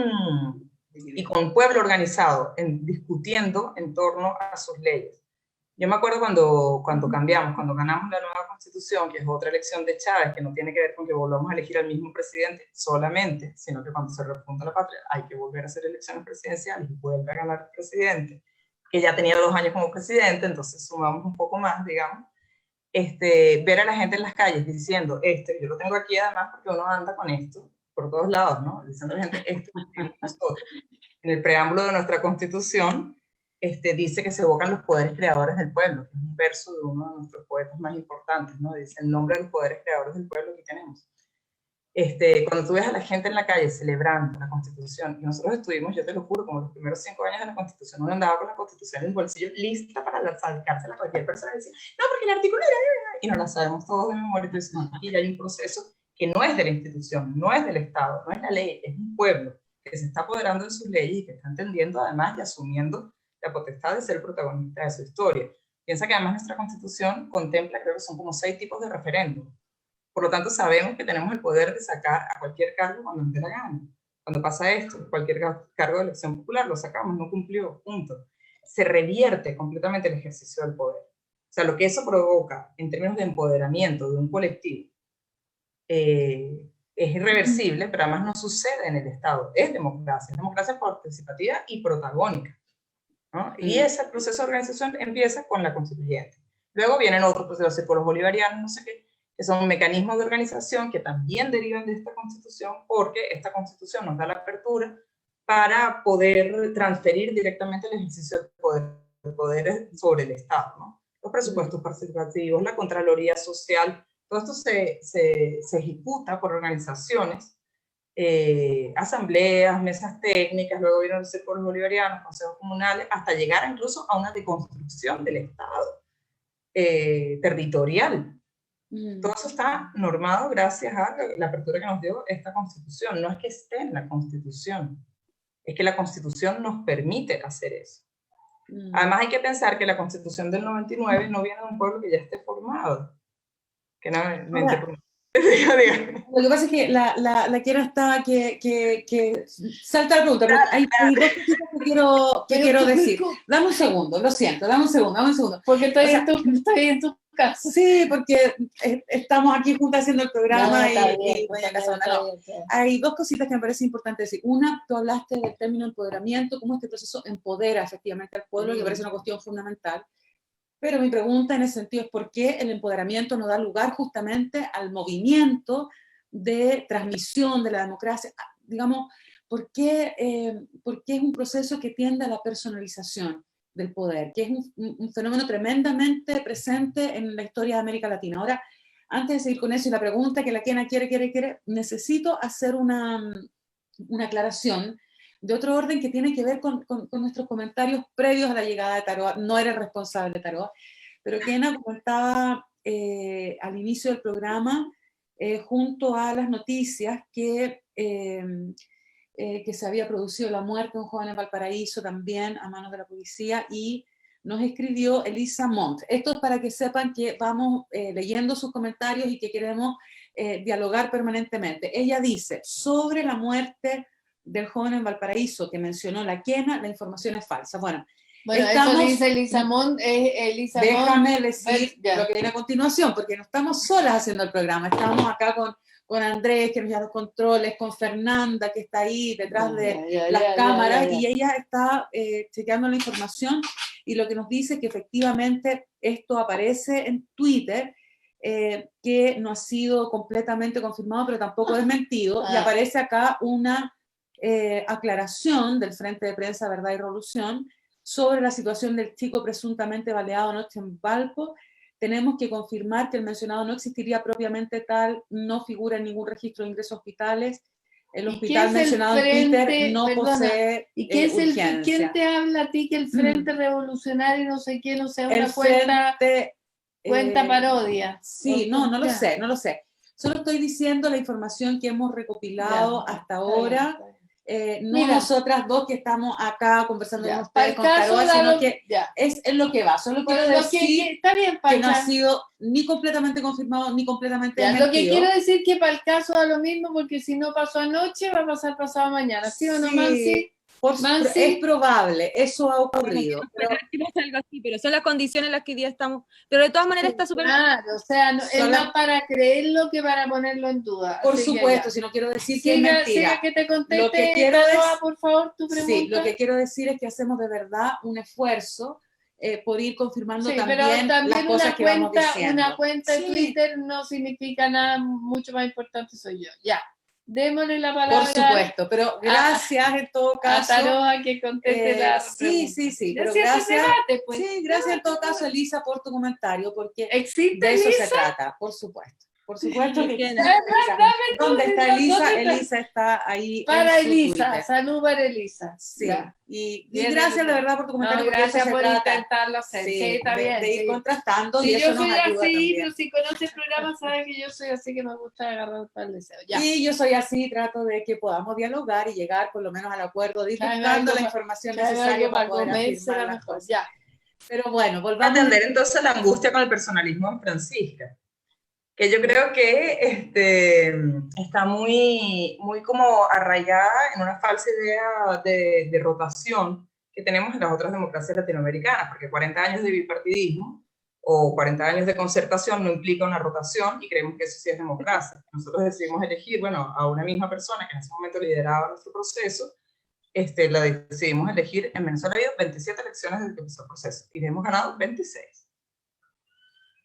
con pueblo organizado, discutiendo en torno a sus leyes. Yo me acuerdo cuando ganamos la nueva Constitución, que es otra elección de Chávez, que no tiene que ver con que volvamos a elegir al mismo presidente solamente, sino que cuando se refunda la patria hay que volver a hacer elecciones presidenciales y vuelve a ganar el presidente, que ya tenía 2 años como presidente, entonces sumamos un poco más, digamos. Ver a la gente en las calles diciendo yo lo tengo aquí además porque uno anda con esto por todos lados, ¿no? Diciendo a la gente nosotros. En el preámbulo de nuestra Constitución dice que se evocan los poderes creadores del pueblo, que es un verso de uno de nuestros poetas más importantes, ¿no? Dice el nombre de los poderes creadores del pueblo que tenemos. Cuando tú ves a la gente en la calle celebrando la Constitución, y nosotros estuvimos, yo te lo juro, como los primeros 5 años de la Constitución, uno andaba con la Constitución en el bolsillo lista para lanzársela a cualquier persona y decir, no, porque el artículo era, y no la sabemos todos de memoria. Entonces, aquí hay un proceso que no es de la institución, no es del Estado, no es la ley, es un pueblo que se está apoderando de sus leyes y que está entendiendo además y asumiendo la potestad de ser protagonista de su historia. Piensa que además nuestra Constitución contempla, creo que son como 6 tipos de referéndum. Por lo tanto, sabemos que tenemos el poder de sacar a cualquier cargo cuando nos dé la gana. Cuando pasa esto, cualquier cargo de elección popular lo sacamos, no cumplió, punto. Se revierte completamente el ejercicio del poder. O sea, lo que eso provoca en términos de empoderamiento de un colectivo es irreversible, pero además no sucede en el Estado. Es democracia participativa y protagónica, ¿no? Y ese proceso de organización empieza con la constituyente. Luego vienen otros procesos por los bolivarianos, no sé qué, que son mecanismos de organización que también derivan de esta Constitución, porque esta Constitución nos da la apertura para poder transferir directamente el ejercicio del poder sobre el Estado, ¿no? Los presupuestos participativos, la Contraloría Social, todo esto se ejecuta por organizaciones, asambleas, mesas técnicas, luego vienen los círculos bolivarianos, consejos comunales, hasta llegar incluso a una deconstrucción del Estado territorial. Todo eso está normado gracias a la apertura que nos dio esta Constitución. No es que esté en la Constitución, es que la Constitución nos permite hacer eso. Además hay que pensar que la Constitución del 99 no viene de un pueblo que ya esté formado. Que no me Lo que pasa es que la quiero está que salta la pregunta, pero hay dos cositas que quiero decir. Dame un segundo, lo siento, dame un segundo. Porque estoy en tu casa. Sí, porque estamos aquí juntas haciendo el programa hay dos cositas que me parece importante decir. Una, tú hablaste del término empoderamiento, cómo este proceso empodera efectivamente al pueblo, que parece una cuestión fundamental. Pero mi pregunta en ese sentido es ¿por qué el empoderamiento no da lugar justamente al movimiento de transmisión de la democracia? Digamos, ¿por qué es un proceso que tiende a la personalización del poder? Que es un fenómeno tremendamente presente en la historia de América Latina. Ahora, antes de seguir con eso y la pregunta que la Kena quiere, necesito hacer una aclaración de otro orden que tiene que ver con nuestros comentarios previos a la llegada de Taroa. No era el responsable de Taroa, pero Kena comentaba al inicio del programa, junto a las noticias, que se había producido la muerte de un joven en Valparaíso también a manos de la policía, y nos escribió Elisa Montt. Esto es para que sepan que vamos leyendo sus comentarios y que queremos dialogar permanentemente. Ella dice, sobre la muerte del joven en Valparaíso que mencionó la Kena, la información es falsa. Bueno, eso dice Elisa Montt. Déjame decir lo que viene a continuación, porque no estamos solas haciendo el programa, estamos acá con Andrés, que nos lleva los controles, con Fernanda, que está ahí detrás de las cámaras, y ella está chequeando la información, y lo que nos dice es que efectivamente esto aparece en Twitter, que no ha sido completamente confirmado, pero tampoco desmentido, y aparece acá una aclaración del Frente de Prensa Verdad y Revolución sobre la situación del chico presuntamente baleado anoche en Valpo. Tenemos que confirmar que el mencionado no existiría propiamente tal, no figura en ningún registro de ingresos a hospitales. El hospital mencionado en Twitter no posee ¿Y qué es urgencia. ¿Quién te habla a ti que el Frente Revolucionario no sé qué, no sea una cuenta parodia? Sí, no lo sé. Solo estoy diciendo la información que hemos recopilado hasta ahora. No nosotras dos que estamos acá conversando con ustedes, con Taroa, sino que es lo que va. Solo quiero decir está bien, que no ha sido ni completamente confirmado ni completamente desmentido. Lo que quiero decir que para el caso da lo mismo, porque si no pasó anoche, va a pasar pasado mañana. ¿Sí o no, Mansi? Es probable, eso ha ocurrido. Pero son las condiciones en las que hoy día estamos. Pero de todas maneras está súper... Claro, o sea, es más para creerlo que para ponerlo en duda. Por supuesto, si no quiero decir que es mentira. Que te conteste, lo que quiero por favor, tu pregunta. Sí, lo que quiero decir es que hacemos de verdad un esfuerzo por ir confirmando también las cosas que vamos diciendo. Una cuenta de Twitter no significa nada, mucho más importante soy yo. Ya. Démosle la palabra. Por supuesto, pero gracias en todo caso. A Taroa que conteste la sí, pero gracias. Debate, pues. Sí, gracias en todo caso, Elisa, por tu comentario, porque ¿existe de eso Elisa? se trata, por supuesto. Por supuesto que ¿Dónde está Elisa? Elisa está ahí. Para Elisa, salud para Elisa. Sí. Y gracias de verdad por tu comentario. Gracias por intentarlo hacer. Sí, está bien. De ir contrastando. Sí, y eso yo soy nos ayuda así, también. pero si conoces el programa sabes que yo soy así, que me gusta agarrar para el deseo. Ya. Y yo soy así, trato de que podamos dialogar y llegar por lo menos al acuerdo, disfrutando la información necesaria para poder afirmar las cosas. Ya. Pero bueno, volvamos a atender entonces la angustia con el personalismo de Francisca, que yo creo que está muy como arraigada en una falsa idea de rotación que tenemos en las otras democracias latinoamericanas, porque 40 años de bipartidismo o 40 años de concertación no implica una rotación, y creemos que eso sí es democracia. Nosotros decidimos elegir, a una misma persona que en ese momento lideraba nuestro proceso, la decidimos elegir. En Venezuela ha habido 27 elecciones desde que empezó el proceso, y hemos ganado 26.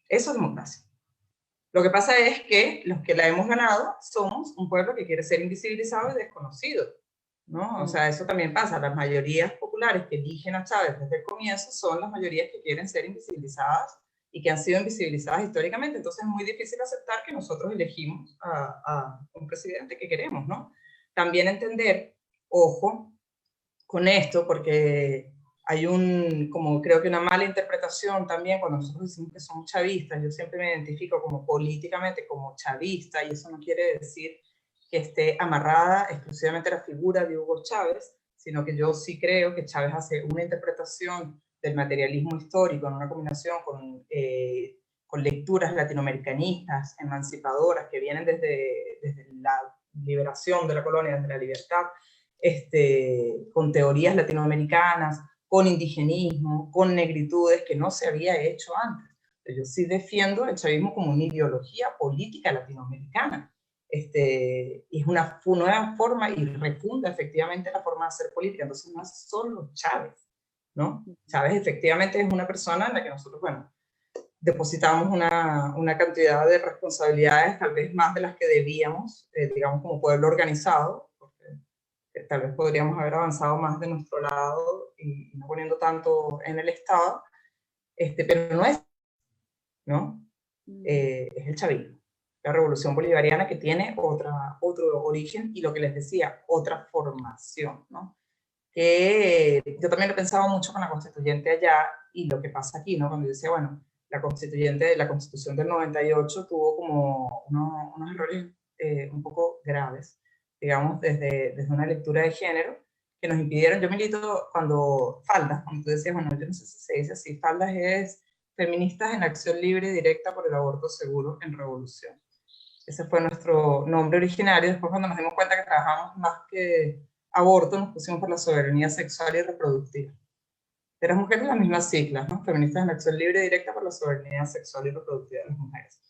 Eso es democracia. Lo que pasa es que los que la hemos ganado somos un pueblo que quiere ser invisibilizado y desconocido. ¿no? O sea, eso también pasa. Las mayorías populares que eligen a Chávez desde el comienzo son las mayorías que quieren ser invisibilizadas y que han sido invisibilizadas históricamente. Entonces es muy difícil aceptar que nosotros elegimos a un presidente que queremos, ¿no? También entender, ojo, con esto, porque hay como creo que una mala interpretación también cuando nosotros decimos que somos chavistas. Yo siempre me identifico como políticamente como chavista, y eso no quiere decir que esté amarrada exclusivamente a la figura de Hugo Chávez, sino que yo sí creo que Chávez hace una interpretación del materialismo histórico en una combinación con lecturas latinoamericanistas, emancipadoras, que vienen desde la liberación de la colonia, desde la libertad, con teorías latinoamericanas, con indigenismo, con negritudes que no se había hecho antes. Yo sí defiendo el chavismo como una ideología política latinoamericana. Y es una nueva forma y refunda efectivamente la forma de hacer política. Entonces no es solo Chávez, ¿no? Chávez efectivamente es una persona en la que nosotros, bueno, depositamos una cantidad de responsabilidades, tal vez más de las que debíamos, digamos, como pueblo organizado, porque tal vez podríamos haber avanzado más de nuestro lado y no poniendo tanto en el Estado, pero no es, ¿no? Es el chavismo, la revolución bolivariana, que tiene otro origen y, lo que les decía, otra formación, ¿no? Que yo también lo he pensado mucho con la constituyente allá y lo que pasa aquí, ¿no? Cuando yo decía, bueno, la constitución del 98 tuvo como unos errores un poco graves, digamos, desde una lectura de género, que nos impidieron. Yo milito cuando tú decías, bueno, yo no sé si se dice así, Faldas es Feministas en Acción Libre y Directa por el Aborto Seguro en Revolución. Ese fue nuestro nombre originario. Después, cuando nos dimos cuenta que trabajamos más que aborto, nos pusimos por la soberanía sexual y reproductiva. De las mujeres, las mismas siglas, ¿no? Feministas en Acción Libre y Directa por la soberanía sexual y reproductiva de las mujeres.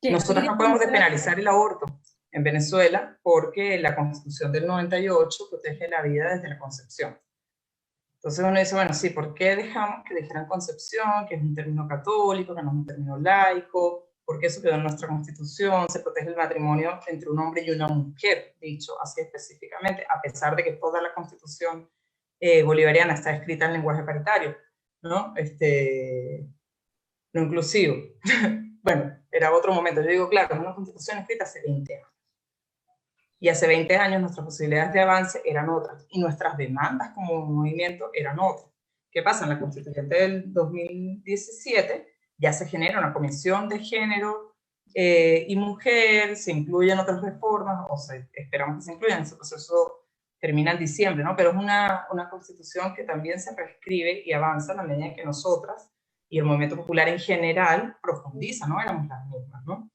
Nosotros no podemos despenalizar el aborto en Venezuela porque la Constitución del 98 protege la vida desde la concepción. Entonces uno dice, bueno, sí, ¿por qué dejamos que dijeran concepción, que es un término católico, que no es un término laico? Porque eso quedó en nuestra Constitución, se protege el matrimonio entre un hombre y una mujer, dicho así específicamente, a pesar de que toda la Constitución bolivariana está escrita en lenguaje paritario, ¿no? No inclusivo. Bueno, era otro momento. Yo digo, claro, es una Constitución escrita hace 20 años. Y hace 20 años nuestras posibilidades de avance eran otras, y nuestras demandas como movimiento eran otras. ¿Qué pasa? En la Constituyente del 2017 ya se genera una comisión de género y mujer, se incluyen otras reformas, esperamos que se incluyan, ese proceso termina en diciembre, ¿no? Pero es una Constitución que también se reescribe y avanza en la medida en que nosotras y el movimiento popular en general profundiza, ¿no? Éramos las mismas, ¿no?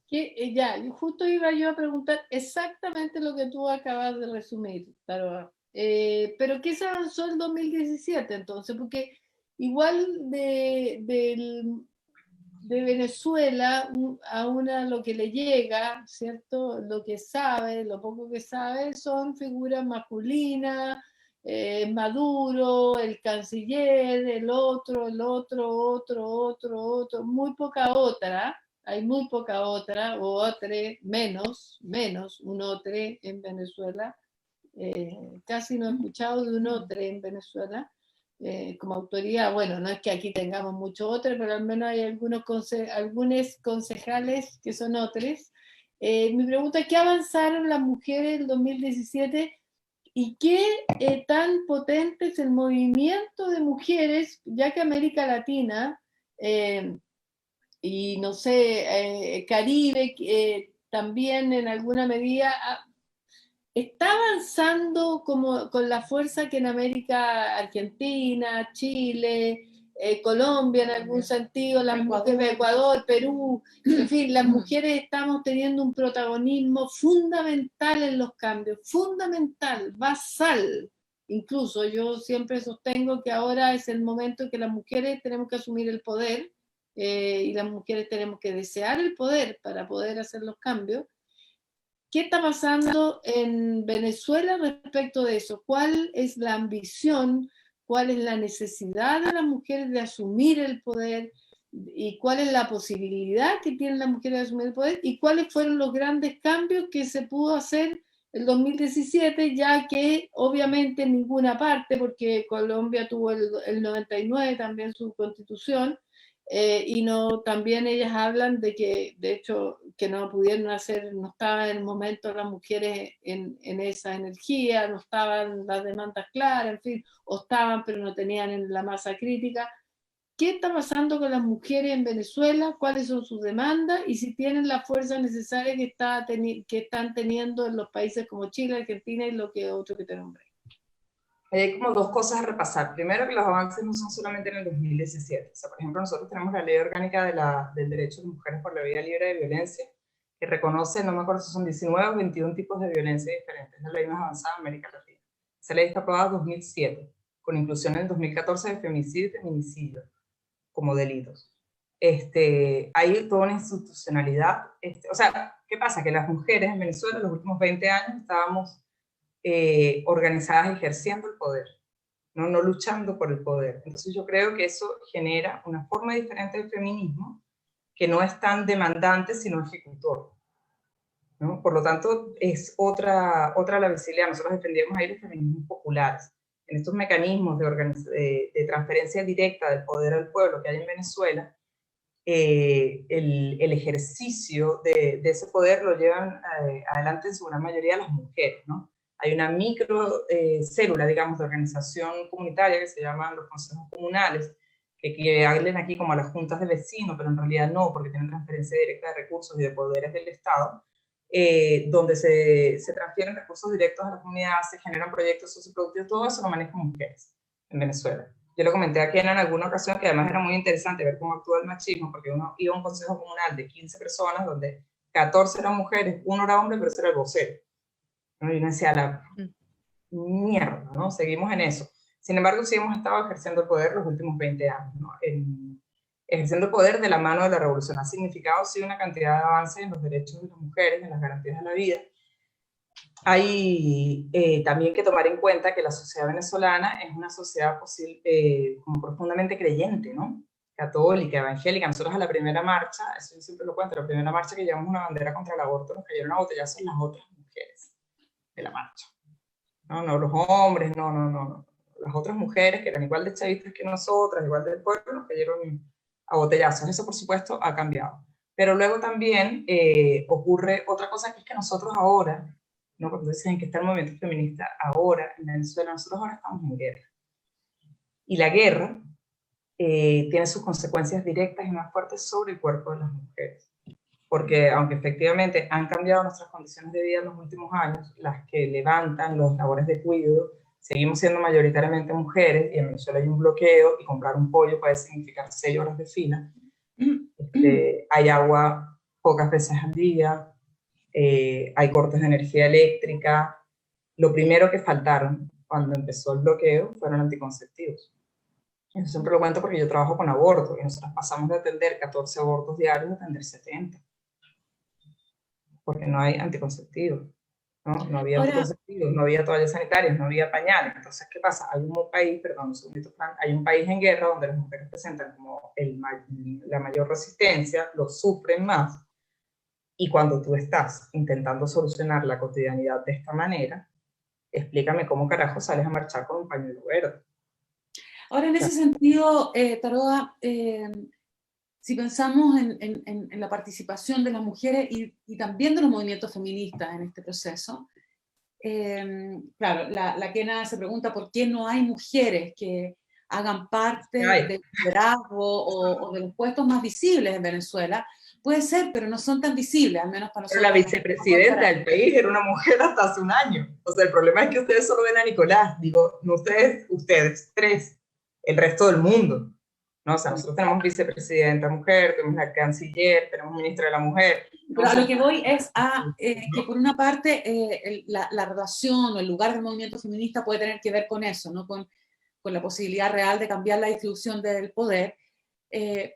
Ya, justo iba yo a preguntar exactamente lo que tú acabas de resumir, Taroa. Pero ¿qué se avanzó en 2017 entonces? Porque igual de Venezuela, a una lo que le llega, ¿cierto? Lo que sabe, lo poco que sabe, son figuras masculinas, Maduro, el canciller, el otro, muy poca otra. Hay muy poca otra, o otre, menos, un otre en Venezuela. Casi no he escuchado de un otre en Venezuela. Como autoridad, bueno, no es que aquí tengamos mucho otre, pero al menos hay algunos concejales que son otres. Mi pregunta es, ¿qué avanzaron las mujeres en 2017 y qué tan potente es el movimiento de mujeres, ya que América Latina y no sé, Caribe también en alguna medida está avanzando como con la fuerza que en América, Argentina, Chile, Colombia en algún sentido, las mujeres, Ecuador, Perú, en fin, las mujeres estamos teniendo un protagonismo fundamental en los cambios, fundamental, basal. Incluso yo siempre sostengo que ahora es el momento en que las mujeres tenemos que asumir el poder y las mujeres tenemos que desear el poder para poder hacer los cambios. ¿Qué está pasando en Venezuela respecto de eso? ¿Cuál es la ambición? ¿Cuál es la necesidad de las mujeres de asumir el poder? y cuál es la posibilidad que tienen las mujeres de asumir el poder y cuáles fueron los grandes cambios que se pudo hacer el 2017, ya que obviamente en ninguna parte, porque Colombia tuvo el 99 también su constitución, y no, también ellas hablan de que, de hecho, que no pudieron hacer, no estaban en el momento las mujeres en esa energía, no estaban las demandas claras, en fin, o estaban pero no tenían la masa crítica. ¿Qué está pasando con las mujeres en Venezuela? ¿Cuáles son sus demandas? Y si tienen la fuerza necesaria que están teniendo en los países como Chile, Argentina y lo que otro que te nombré. Hay como dos cosas a repasar. Primero, que los avances no son solamente en el 2017. O sea, por ejemplo, nosotros tenemos la Ley Orgánica del Derecho de las Mujeres por la Vida Libre de Violencia, que reconoce, no me acuerdo si son 19 o 21 tipos de violencia diferentes. Es la ley más avanzada en América Latina. Esa ley está aprobada en 2007, con inclusión en el 2014 de femicidio y feminicidio como delitos. Hay toda una institucionalidad. O sea, ¿qué pasa? Que las mujeres en Venezuela en los últimos 20 años estábamos organizadas ejerciendo el poder, no luchando por el poder. Entonces yo creo que eso genera una forma diferente de feminismo que no es tan demandante, sino ejecutor, ¿no? Por lo tanto, es otra la visibilidad. Nosotros defendíamos ahí los feminismos populares. En estos mecanismos de transferencia directa del poder al pueblo que hay en Venezuela, el ejercicio de ese poder lo llevan adelante en su gran mayoría las mujeres, ¿no? Hay una micro célula, digamos, de organización comunitaria que se llaman los consejos comunales, que hablen aquí como a las juntas de vecinos, pero en realidad no, porque tienen transferencia directa de recursos y de poderes del Estado, donde se transfieren recursos directos a la comunidad, se generan proyectos socioproductivos, todo eso lo manejan mujeres en Venezuela. Yo lo comenté aquí en alguna ocasión, que además era muy interesante ver cómo actúa el machismo, porque uno iba a un consejo comunal de 15 personas, donde 14 eran mujeres, uno era hombre, pero ese era el vocero, ¿no? Y uno decía, la mierda, ¿no? Seguimos en eso. Sin embargo, sí hemos estado ejerciendo el poder los últimos 20 años, ¿no? Ejerciendo el poder de la mano de la revolución. Ha significado, sí, una cantidad de avances en los derechos de las mujeres, en las garantías de la vida. Hay también que tomar en cuenta que la sociedad venezolana es una sociedad como profundamente creyente, ¿no? Católica, evangélica. Nosotros a la primera marcha, eso yo siempre lo cuento, la primera marcha que llevamos una bandera contra el aborto, nos cayeron a botellazos las otras mujeres de la marcha. No los hombres, no. Las otras mujeres que eran igual de chavistas que nosotras, igual del pueblo, nos cayeron a botellazos. Eso, por supuesto, ha cambiado. Pero luego también ocurre otra cosa, que es que nosotros ahora, ¿no? Cuando dicen que está el movimiento feminista ahora en Venezuela, nosotros ahora estamos en guerra. Y la guerra tiene sus consecuencias directas y más fuertes sobre el cuerpo de las mujeres. Porque aunque efectivamente han cambiado nuestras condiciones de vida en los últimos años, las que levantan los labores de cuidado, seguimos siendo mayoritariamente mujeres, y en Venezuela hay un bloqueo, y comprar un pollo puede significar 6 horas de fila. Hay agua pocas veces al día, hay cortes de energía eléctrica. Lo primero que faltaron cuando empezó el bloqueo fueron anticonceptivos. Eso siempre lo cuento porque yo trabajo con aborto, y nosotros pasamos de atender 14 abortos diarios a atender 70. Porque no hay anticonceptivos, no había anticonceptivos, no había toallas sanitarias, no había pañales. Entonces, ¿qué pasa? Hay un país, perdón, un segundito, hay un país en guerra donde las mujeres presentan como la mayor resistencia, lo sufren más, y cuando tú estás intentando solucionar la cotidianidad de esta manera, explícame cómo carajo sales a marchar con un pañuelo verde. Ahora, en ese sentido, Taroa, si pensamos en la participación de las mujeres y también de los movimientos feministas en este proceso, claro, la Kena se pregunta por qué no hay mujeres que hagan parte del liderazgo o de los puestos más visibles en Venezuela. Puede ser, pero no son tan visibles, al menos para nosotros. Pero la vicepresidenta del país era una mujer hasta hace un año. O sea, el problema es que ustedes solo ven a Nicolás. Digo, no ustedes tres, el resto del mundo. ¿No? O sea, nosotros tenemos vicepresidenta mujer, tenemos la canciller, tenemos ministra de la mujer. Pero a lo que voy es a que por una parte la relación o el lugar del movimiento feminista puede tener que ver con eso, ¿no? Con la posibilidad real de cambiar la distribución del poder,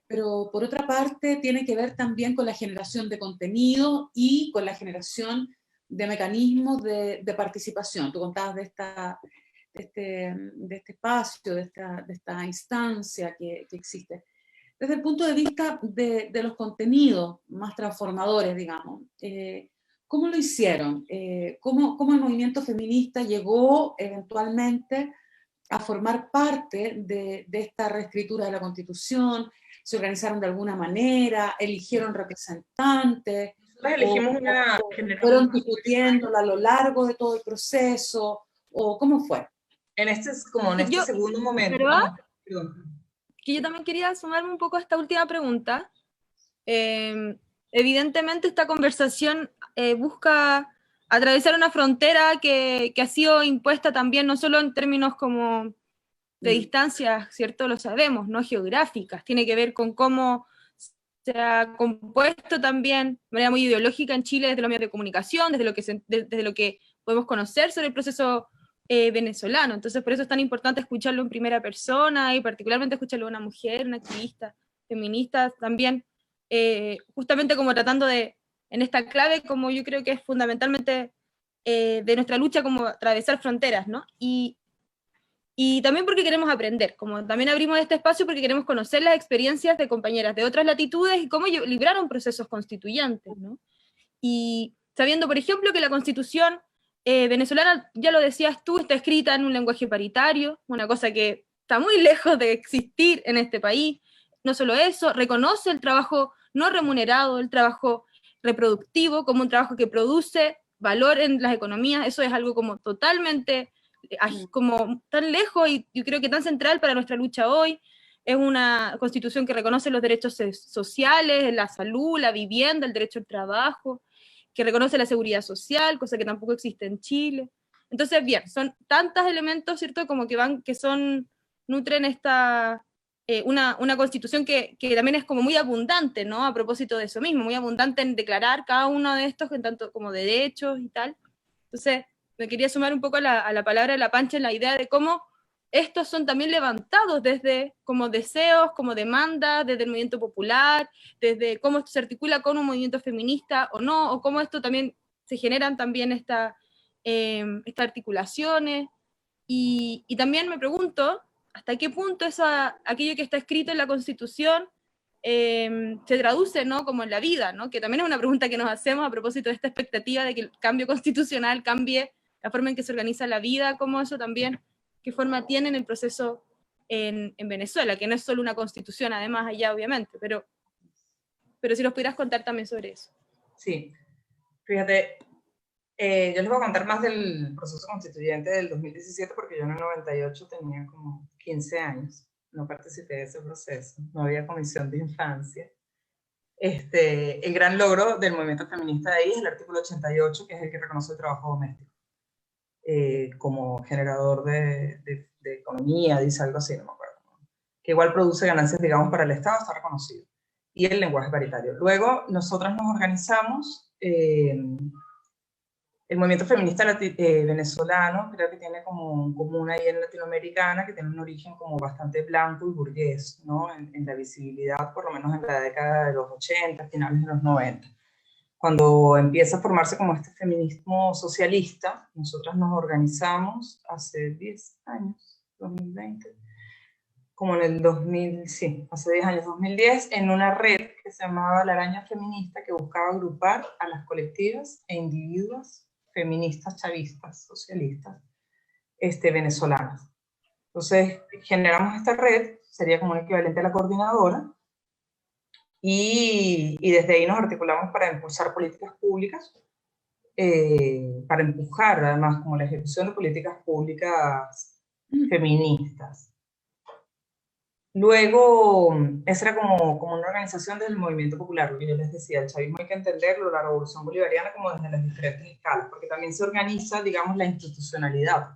pero por otra parte tiene que ver también con la generación de contenido y con la generación de mecanismos de participación. Tú contabas de este espacio, de esta instancia que existe. desde el punto de vista de los contenidos más transformadores, digamos. ¿Cómo lo hicieron? ¿Cómo el movimiento feminista llegó eventualmente a formar parte de esta reescritura de la Constitución? ¿Se organizaron de alguna manera? ¿Eligieron representantes? Elegimos ¿Fueron discutiéndola a lo largo de todo el proceso? ¿O cómo fue? En este segundo momento. Que yo también quería sumarme un poco a esta última pregunta. Evidentemente esta conversación busca atravesar una frontera que ha sido impuesta también, no solo en términos como de distancias, ¿cierto? Lo sabemos, no geográficas, tiene que ver con cómo se ha compuesto también de manera muy ideológica en Chile desde los medios de comunicación, desde lo que podemos conocer sobre el proceso venezolano. Entonces por eso es tan importante escucharlo en primera persona, y particularmente escucharlo a una mujer, una activista feminista también, justamente como tratando de, en esta clave, como yo creo que es fundamentalmente de nuestra lucha, como atravesar fronteras, ¿no? Y también porque queremos aprender, como también abrimos este espacio porque queremos conocer las experiencias de compañeras de otras latitudes y cómo libraron procesos constituyentes, ¿no? Y sabiendo, por ejemplo, que la Constitución venezolana, ya lo decías tú, está escrita en un lenguaje paritario, una cosa que está muy lejos de existir en este país. No solo eso, reconoce el trabajo no remunerado, el trabajo reproductivo, como un trabajo que produce valor en las economías. Eso es algo como totalmente, como tan lejos y yo creo que tan central para nuestra lucha hoy. Es una constitución que reconoce los derechos sociales, la salud, la vivienda, el derecho al trabajo, que reconoce la seguridad social, cosa que tampoco existe en Chile. Entonces, bien, son tantos elementos, ¿cierto?, como nutren esta, una constitución que también es como muy abundante, ¿no?, a propósito de eso mismo, muy abundante en declarar cada uno de estos, en tanto como de derechos y tal. Entonces, me quería sumar un poco a la palabra de la Pancha en la idea de cómo estos son también levantados desde como deseos, como demandas, desde el movimiento popular, desde cómo esto se articula con un movimiento feminista o no, o cómo esto también se generan también estas articulaciones. Y también me pregunto hasta qué punto aquello que está escrito en la Constitución se traduce, ¿no?, como en la vida, ¿no?, que también es una pregunta que nos hacemos a propósito de esta expectativa de que el cambio constitucional cambie la forma en que se organiza la vida, cómo eso también, qué forma tiene en el proceso en Venezuela, que no es solo una constitución, además allá obviamente, pero si nos pudieras contar también sobre eso. Sí, fíjate, yo les voy a contar más del proceso constituyente del 2017 porque yo en el 98 tenía como 15 años, no participé de ese proceso, no había comisión de infancia. El gran logro del movimiento feminista de ahí es el artículo 88, que es el que reconoce el trabajo doméstico como generador de economía, dice algo así, no me acuerdo, que igual produce ganancias, digamos, para el Estado, está reconocido, y el lenguaje paritario. Luego, nosotras nos organizamos, el movimiento feminista venezolano, creo que tiene como una ahí en latinoamericana, que tiene un origen como bastante blanco y burgués, ¿no?, en la visibilidad, por lo menos en la década de los 80, finales de los 90. Cuando empieza a formarse como este feminismo socialista, nosotras nos organizamos hace 10 años, 2020, como en el 2000, sí, hace 10 años, 2010, en una red que se llamaba La Araña Feminista, que buscaba agrupar a las colectivas e individuos feministas, chavistas, socialistas, venezolanas. Entonces, generamos esta red, sería como un equivalente a la coordinadora, y desde ahí nos articulamos para impulsar políticas públicas, para empujar además como la ejecución de políticas públicas feministas. Luego, esa era como una organización del movimiento popular, lo que yo les decía, el chavismo hay que entenderlo, la revolución bolivariana, como desde las diferentes escalas, porque también se organiza, digamos, la institucionalidad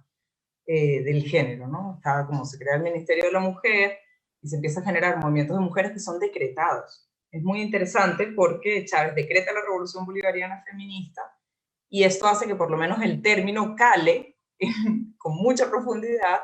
del género, ¿no? Está como se crea el Ministerio de la Mujer y se empieza a generar movimientos de mujeres que son decretados. Es muy interesante porque Chávez decreta la revolución bolivariana feminista y esto hace que por lo menos el término cale con mucha profundidad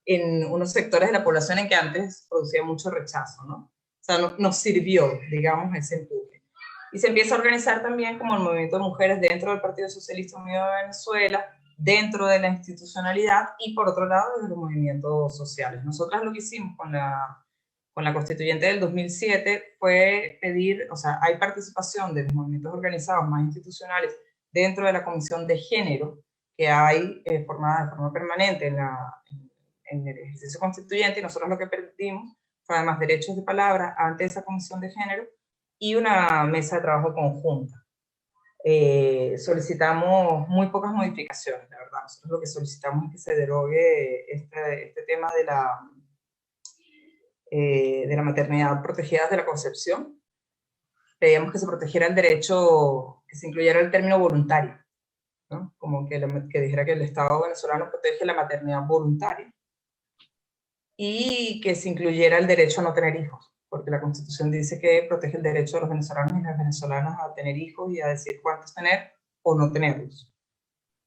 en unos sectores de la población en que antes producía mucho rechazo, ¿no? O sea, nos sirvió, digamos, ese empuje. Y se empieza a organizar también como el movimiento de mujeres dentro del Partido Socialista Unido de Venezuela, dentro de la institucionalidad y por otro lado desde los movimientos sociales. Nosotras lo que hicimos con con la constituyente del 2007 fue pedir, o sea, hay participación de los movimientos organizados más institucionales dentro de la Comisión de Género, que hay formada de forma permanente en el ejercicio constituyente, y nosotros lo que pedimos fue además derechos de palabra ante esa Comisión de Género y una mesa de trabajo conjunta. Solicitamos muy pocas modificaciones, la verdad. Nosotros lo que solicitamos es que se derogue este tema de la maternidad protegida desde la concepción. Pedíamos que se protegiera el derecho, que se incluyera el término voluntario, ¿no? Como que dijera que el Estado venezolano protege la maternidad voluntaria, y que se incluyera el derecho a no tener hijos, porque la Constitución dice que protege el derecho de los venezolanos y las venezolanas a tener hijos y a decir cuántos tener o no tenerlos,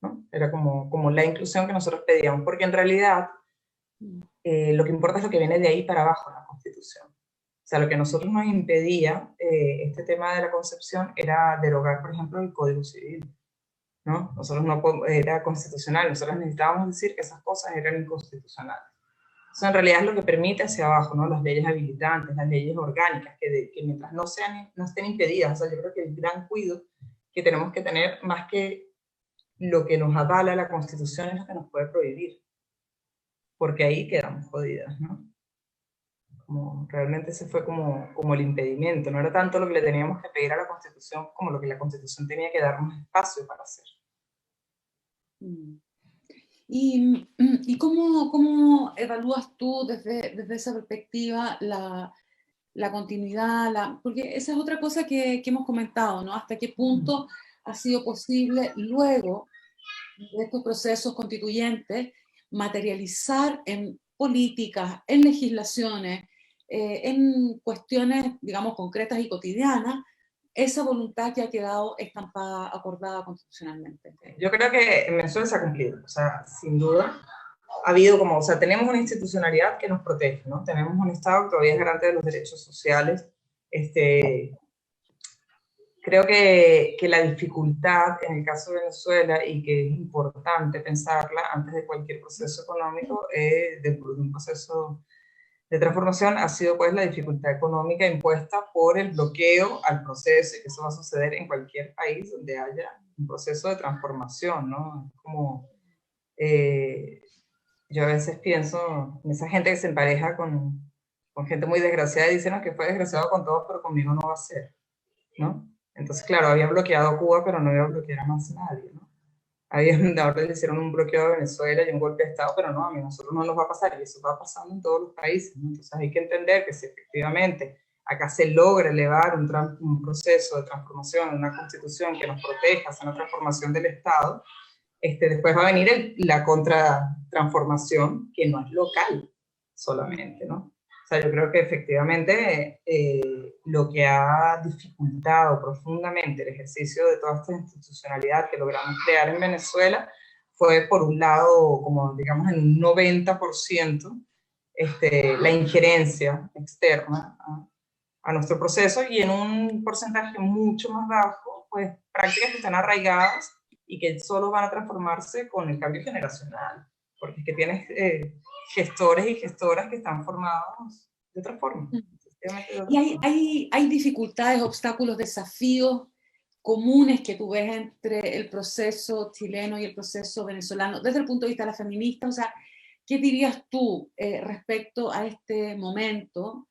¿no? Era como la inclusión que nosotros pedíamos, porque en realidad lo que importa es lo que viene de ahí para abajo en la Constitución. O sea, lo que a nosotros nos impedía este tema de la concepción era derogar, por ejemplo, el Código Civil, ¿no? Nosotros no podemos, era constitucional, nosotros necesitábamos decir que esas cosas eran inconstitucionales. Eso en realidad es lo que permite hacia abajo, ¿no? Las leyes habilitantes, las leyes orgánicas, que mientras no estén impedidas, o sea, yo creo que el gran cuidado que tenemos que tener, más que lo que nos avala la Constitución, es lo que nos puede prohibir, porque ahí quedamos jodidas, ¿no? Realmente ese fue como el impedimento, no era tanto lo que le teníamos que pedir a la Constitución, como lo que la Constitución tenía que darnos espacio para hacer. ¿Y cómo evalúas tú desde esa perspectiva la continuidad? Porque esa es otra cosa que hemos comentado, ¿no? ¿Hasta qué punto ha sido posible luego de estos procesos constituyentes materializar en políticas, en legislaciones, en cuestiones, digamos, concretas y cotidianas, esa voluntad que ha quedado estampada, acordada constitucionalmente? Yo creo que en Venezuela se ha cumplido, o sea, sin duda. Ha habido o sea, tenemos una institucionalidad que nos protege, ¿no? Tenemos un Estado que todavía es garante de los derechos sociales. Creo que la dificultad en el caso de Venezuela, y que es importante pensarla antes de cualquier proceso económico, de un proceso de transformación, ha sido pues la dificultad económica impuesta por el bloqueo al proceso, y que eso va a suceder en cualquier país donde haya un proceso de transformación, ¿no? Como, yo a veces pienso en esa gente que se empareja con gente muy desgraciada y dicen, no, que fue desgraciado con todos, pero conmigo no va a ser, ¿no? Entonces, claro, habían bloqueado a Cuba, pero no iba a bloquear a más nadie, ¿no? Ahora le hicieron un bloqueo a Venezuela y un golpe de Estado, pero no, a nosotros no nos va a pasar, y eso va pasando en todos los países, ¿no? Entonces hay que entender que si efectivamente acá se logra elevar un proceso de transformación, una constitución que nos proteja, hacer una transformación del Estado, después va a venir la contratransformación, que no es local solamente, ¿no? O sea, yo creo que efectivamente lo que ha dificultado profundamente el ejercicio de toda esta institucionalidad que logramos crear en Venezuela fue, por un lado, como digamos en un 90%, la injerencia externa a nuestro proceso, y en un porcentaje mucho más bajo, pues prácticas que están arraigadas y que solo van a transformarse con el cambio generacional, porque es que tienes gestores y gestoras que están formados de otra forma. ¿Y hay dificultades, obstáculos, desafíos comunes que tú ves entre el proceso chileno y el proceso venezolano, desde el punto de vista de la feminista? O sea, ¿qué dirías tú respecto a este momento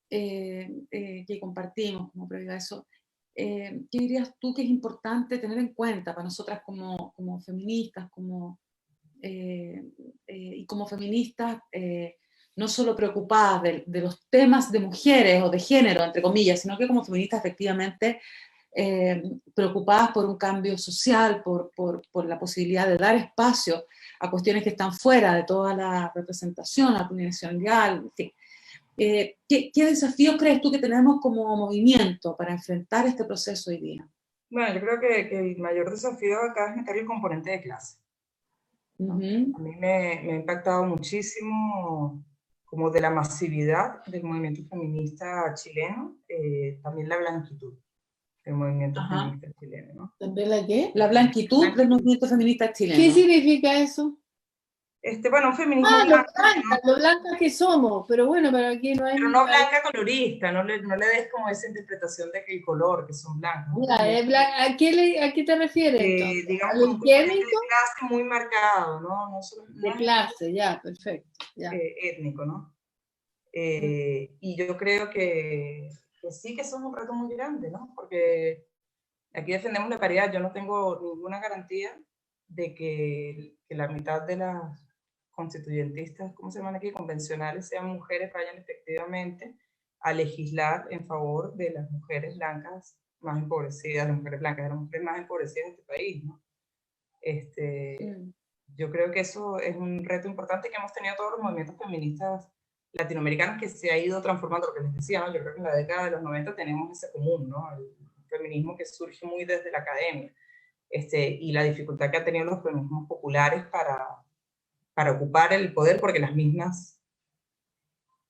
que compartimos como previo a eso? ¿Qué dirías tú que es importante tener en cuenta para nosotras como feministas, y como feministas, no solo preocupadas de los temas de mujeres o de género, entre comillas, sino que como feministas efectivamente preocupadas por un cambio social, por la posibilidad de dar espacio a cuestiones que están fuera de toda la representación, la plurinacionalidad, en fin. ¿Qué desafíos crees tú que tenemos como movimiento para enfrentar este proceso hoy día? Bueno, yo creo que el mayor desafío acá es meter el componente de clase. A mí me ha impactado muchísimo, como de la masividad del movimiento feminista chileno, también la blanquitud del movimiento feminista chileno, ¿no? ¿También la qué? La blanquitud del movimiento feminista chileno. ¿Qué significa eso? Bueno, un feminismo Ah, blanco, lo blanca que somos, pero bueno, pero aquí no hay... pero no blanca colorista, no le des como esa interpretación de que el color, que son blancos. Ya, ¿a qué te refieres entonces? Digamos, ¿Al con un componente químico? de clase muy marcado, ¿no? De clase, ya, perfecto. Ya. Étnico, ¿no? Y yo creo que sí que son un reto muy grande, ¿no? Porque aquí defendemos la paridad. Yo no tengo ninguna garantía de que la mitad de las constituyentistas, ¿cómo se llaman aquí? Convencionales, sean mujeres, vayan efectivamente a legislar en favor de las mujeres blancas más empobrecidas, de las mujeres blancas, de las mujeres más empobrecidas de este país, ¿no? Yo creo que eso es un reto importante que hemos tenido todos los movimientos feministas latinoamericanos, que se ha ido transformando, lo que les decía, ¿no? Yo creo que en la década de los 90 tenemos ese común, ¿no? El feminismo que surge muy desde la academia, y la dificultad que han tenido los feminismos populares para ocupar el poder, porque las mismas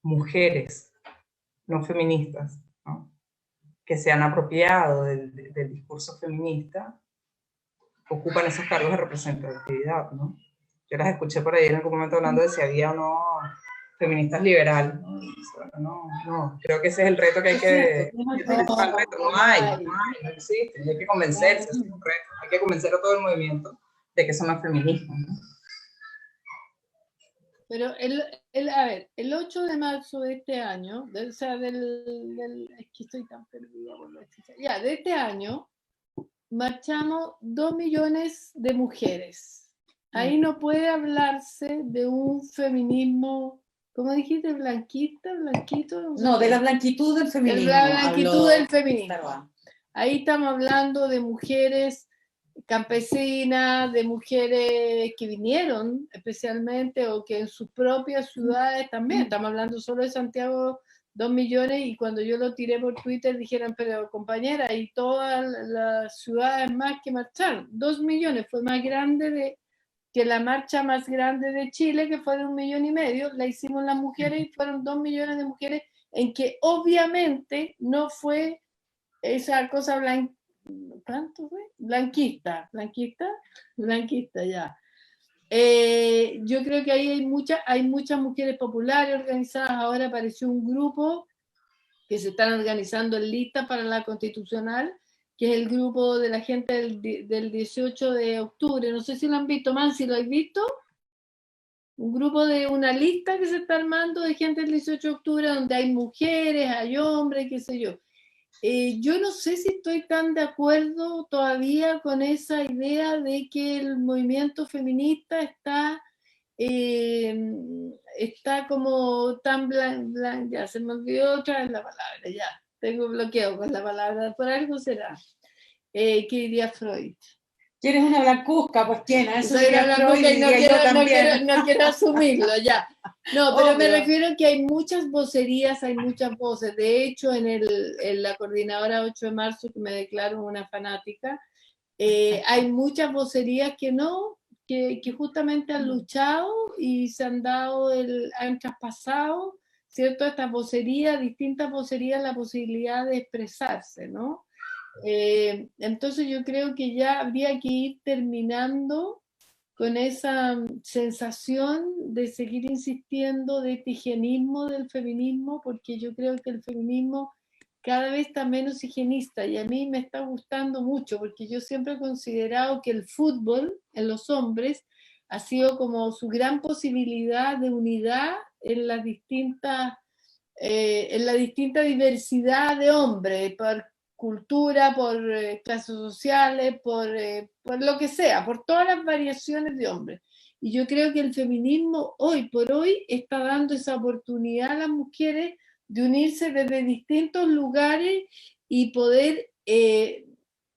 mujeres no feministas, ¿no?, que se han apropiado del discurso feminista, ocupan esos cargos de representatividad, ¿no? Yo las escuché por ahí en algún momento hablando de si había o no feministas liberales. No, creo que ese es el reto que hay que... No existe, hay que convencerse, es un reto, hay que convencer a todo el movimiento de que eso no es feminismo, ¿no? Pero a ver, el 8 de marzo de este año, es que estoy tan perdida por ya, de este año, marchamos 2 millones de mujeres. Ahí no puede hablarse de un feminismo, ¿cómo dijiste? ¿Blanquista? ¿Blanquito? No, de la blanquitud del feminismo. De la blanquitud del feminismo. Ahí estamos hablando de mujeres campesinas, de mujeres que vinieron especialmente o que en sus propias ciudades también. Estamos hablando solo de Santiago, 2 millones, y cuando yo lo tiré por Twitter dijeron, pero compañera, y todas las ciudades más que marcharon. 2 millones, fue más grande que la marcha más grande de Chile, que fue de 1,5 millones, la hicimos las mujeres y fueron 2 millones de mujeres, en que obviamente no fue esa cosa blanca. ¿Cuánto fue? Blanquista, ya. Yo creo que ahí hay muchas mujeres populares organizadas. Ahora apareció un grupo que se están organizando en lista para la constitucional, que es el grupo de la gente del 18 de octubre. No sé si lo han visto, Mansi, ¿lo has visto? Un grupo de una lista que se está armando de gente del 18 de octubre, donde hay mujeres, hay hombres, qué sé yo. Yo no sé si estoy tan de acuerdo todavía con esa idea de que el movimiento feminista está como tan ya se me olvidó otra vez la palabra, ya tengo bloqueo con la palabra, por algo será. ¿Qué diría Freud? ¿Quieres una blancuzca? Pues ¿quién? Eso soy una blancuzca y no quiero asumirlo, ya. No, pero me refiero a que hay muchas vocerías, hay muchas voces. De hecho, en la coordinadora 8 de marzo, que me declaro una fanática, hay muchas vocerías que justamente han luchado y se han han traspasado, ¿cierto? Estas vocerías, distintas vocerías, la posibilidad de expresarse, ¿no? Entonces yo creo que ya habría que ir terminando con esa sensación de seguir insistiendo de este higienismo del feminismo, porque yo creo que el feminismo cada vez está menos higienista y a mí me está gustando mucho, porque yo siempre he considerado que el fútbol en los hombres ha sido como su gran posibilidad de unidad en la distinta diversidad de hombres, por cultura, por clases sociales, por lo que sea, por todas las variaciones de hombres. Y yo creo que el feminismo hoy por hoy está dando esa oportunidad a las mujeres de unirse desde distintos lugares y poder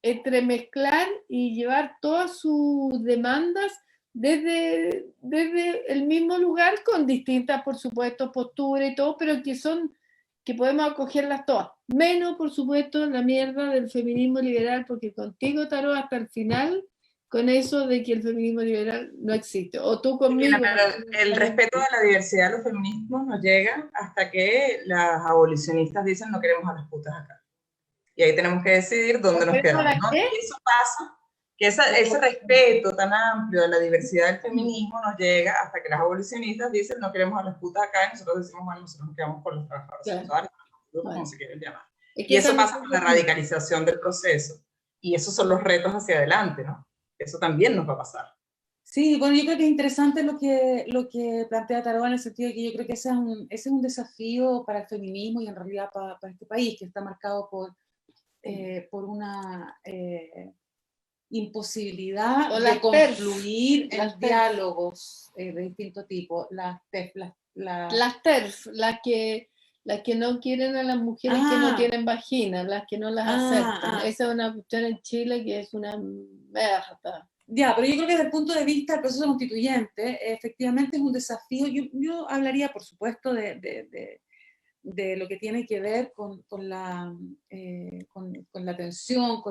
entremezclar y llevar todas sus demandas desde el mismo lugar, con distintas, por supuesto, posturas y todo, pero que podemos acogerlas todas. Menos, por supuesto, la mierda del feminismo liberal, porque contigo, Tarot, hasta el final, con eso de que el feminismo liberal no existe. O tú conmigo. Pero el respeto a la diversidad de los feminismos nos llega hasta que las abolicionistas dicen no queremos a las putas acá. Y ahí tenemos que decidir dónde nos quedamos, ¿no? Y eso pasa que ese respeto tan amplio de la diversidad del feminismo nos llega hasta que las abolicionistas dicen no queremos a las putas acá, y nosotros decimos, bueno, nosotros nos quedamos con los trabajadores sexuales, como se quieren llamar. Y eso pasa con la radicalización del proceso. Y esos son los retos hacia adelante, ¿no? Eso también nos va a pasar. Sí, bueno, yo creo que es interesante lo que plantea Taroa, en el sentido de que yo creo que ese es un desafío para el feminismo y en realidad para este país, que está marcado por una imposibilidad de confluir en diálogos de distinto tipo. Las TERF, las que no quieren a las mujeres que no tienen vagina, las que no las aceptan. Esa es una cuestión en Chile que es una merda. Ya, pero yo creo que desde el punto de vista del proceso constituyente, efectivamente es un desafío. Yo hablaría, por supuesto, de lo que tiene que ver con la tensión,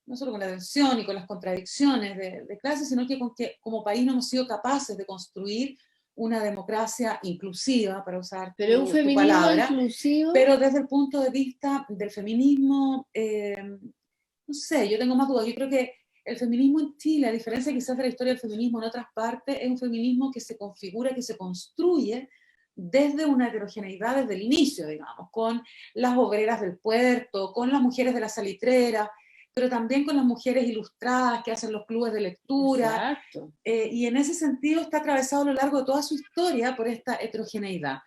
no solo con la tensión y con las contradicciones de clases, sino que con que como país no hemos sido capaces de construir una democracia inclusiva, para usar pero un feminismo palabra, inclusivo. Pero desde el punto de vista del feminismo, no sé, yo tengo más dudas. Yo creo que el feminismo en Chile, a diferencia quizás de la historia del feminismo en otras partes, es un feminismo que se configura, que se construye desde una heterogeneidad desde el inicio, digamos, con las obreras del puerto, con las mujeres de la salitrera, pero también con las mujeres ilustradas que hacen los clubes de lectura. Y en ese sentido está atravesado a lo largo de toda su historia por esta heterogeneidad.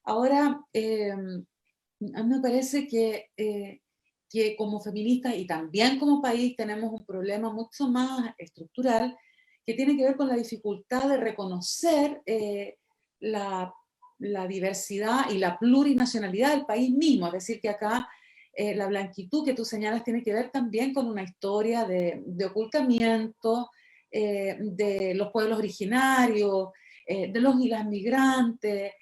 Ahora, a mí me parece que como feministas y también como país tenemos un problema mucho más estructural que tiene que ver con la dificultad de reconocer la diversidad y la plurinacionalidad del país mismo. Es decir, que acá la blanquitud que tú señalas tiene que ver también con una historia de ocultamiento de los pueblos originarios, de los y las migrantes,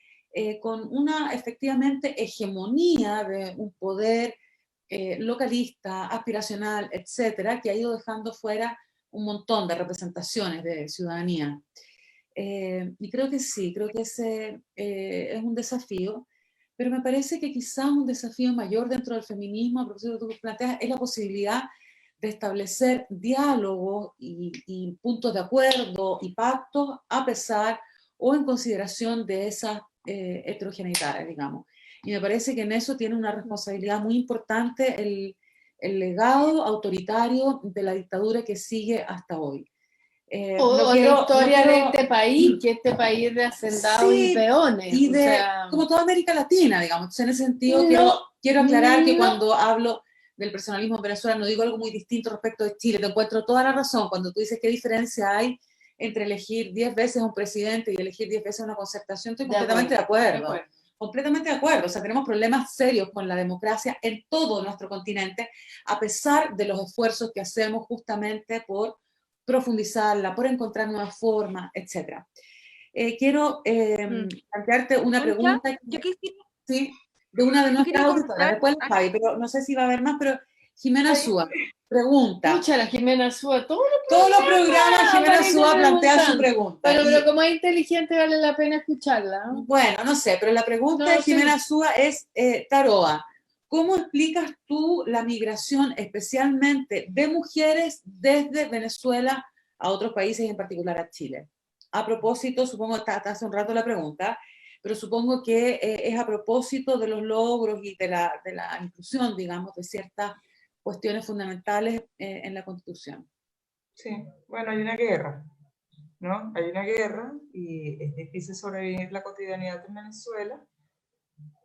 con una efectivamente hegemonía de un poder localista, aspiracional, etcétera, que ha ido dejando fuera un montón de representaciones de ciudadanía. Y creo que sí, creo que ese es un desafío, pero me parece que quizás un desafío mayor dentro del feminismo, a propósito de lo que tú planteas, es la posibilidad de establecer diálogos y puntos de acuerdo y pactos a pesar o en consideración de esas heterogeneidades, digamos. Y me parece que en eso tiene una responsabilidad muy importante el legado autoritario de la dictadura que sigue hasta hoy. La historia de este país, que este país es de hacendados y peones. Y como toda América Latina, digamos. En ese sentido, quiero aclarar que cuando hablo del personalismo en Venezuela no digo algo muy distinto respecto de Chile. Te encuentro toda la razón cuando tú dices qué diferencia hay entre elegir 10 veces a un presidente y elegir 10 veces a una concertación. Estoy completamente de acuerdo. Completamente de acuerdo. O sea, tenemos problemas serios con la democracia en todo nuestro continente, a pesar de los esfuerzos que hacemos justamente por profundizarla, por encontrar nuevas formas, etc. Quiero plantearte una pregunta sí, de una de nuestras auditoras, después la Fabi, pero no sé si va a haber más, pero Jimena Súa pregunta. Escucha la Jimena Súa, todos los programas Jimena Súa plantea su pregunta. Pero como es inteligente vale la pena escucharla, ¿no? Bueno, no sé, pero la pregunta de Jimena Súa es, Taroa, ¿cómo explicas tú la migración especialmente de mujeres desde Venezuela a otros países y en particular a Chile? A propósito, supongo, hasta hace un rato la pregunta, pero supongo que es a propósito de los logros y de la inclusión, digamos, de ciertas cuestiones fundamentales en la Constitución. Sí, bueno, hay una guerra, ¿no? Hay una guerra y es difícil sobrevivir la cotidianidad en Venezuela.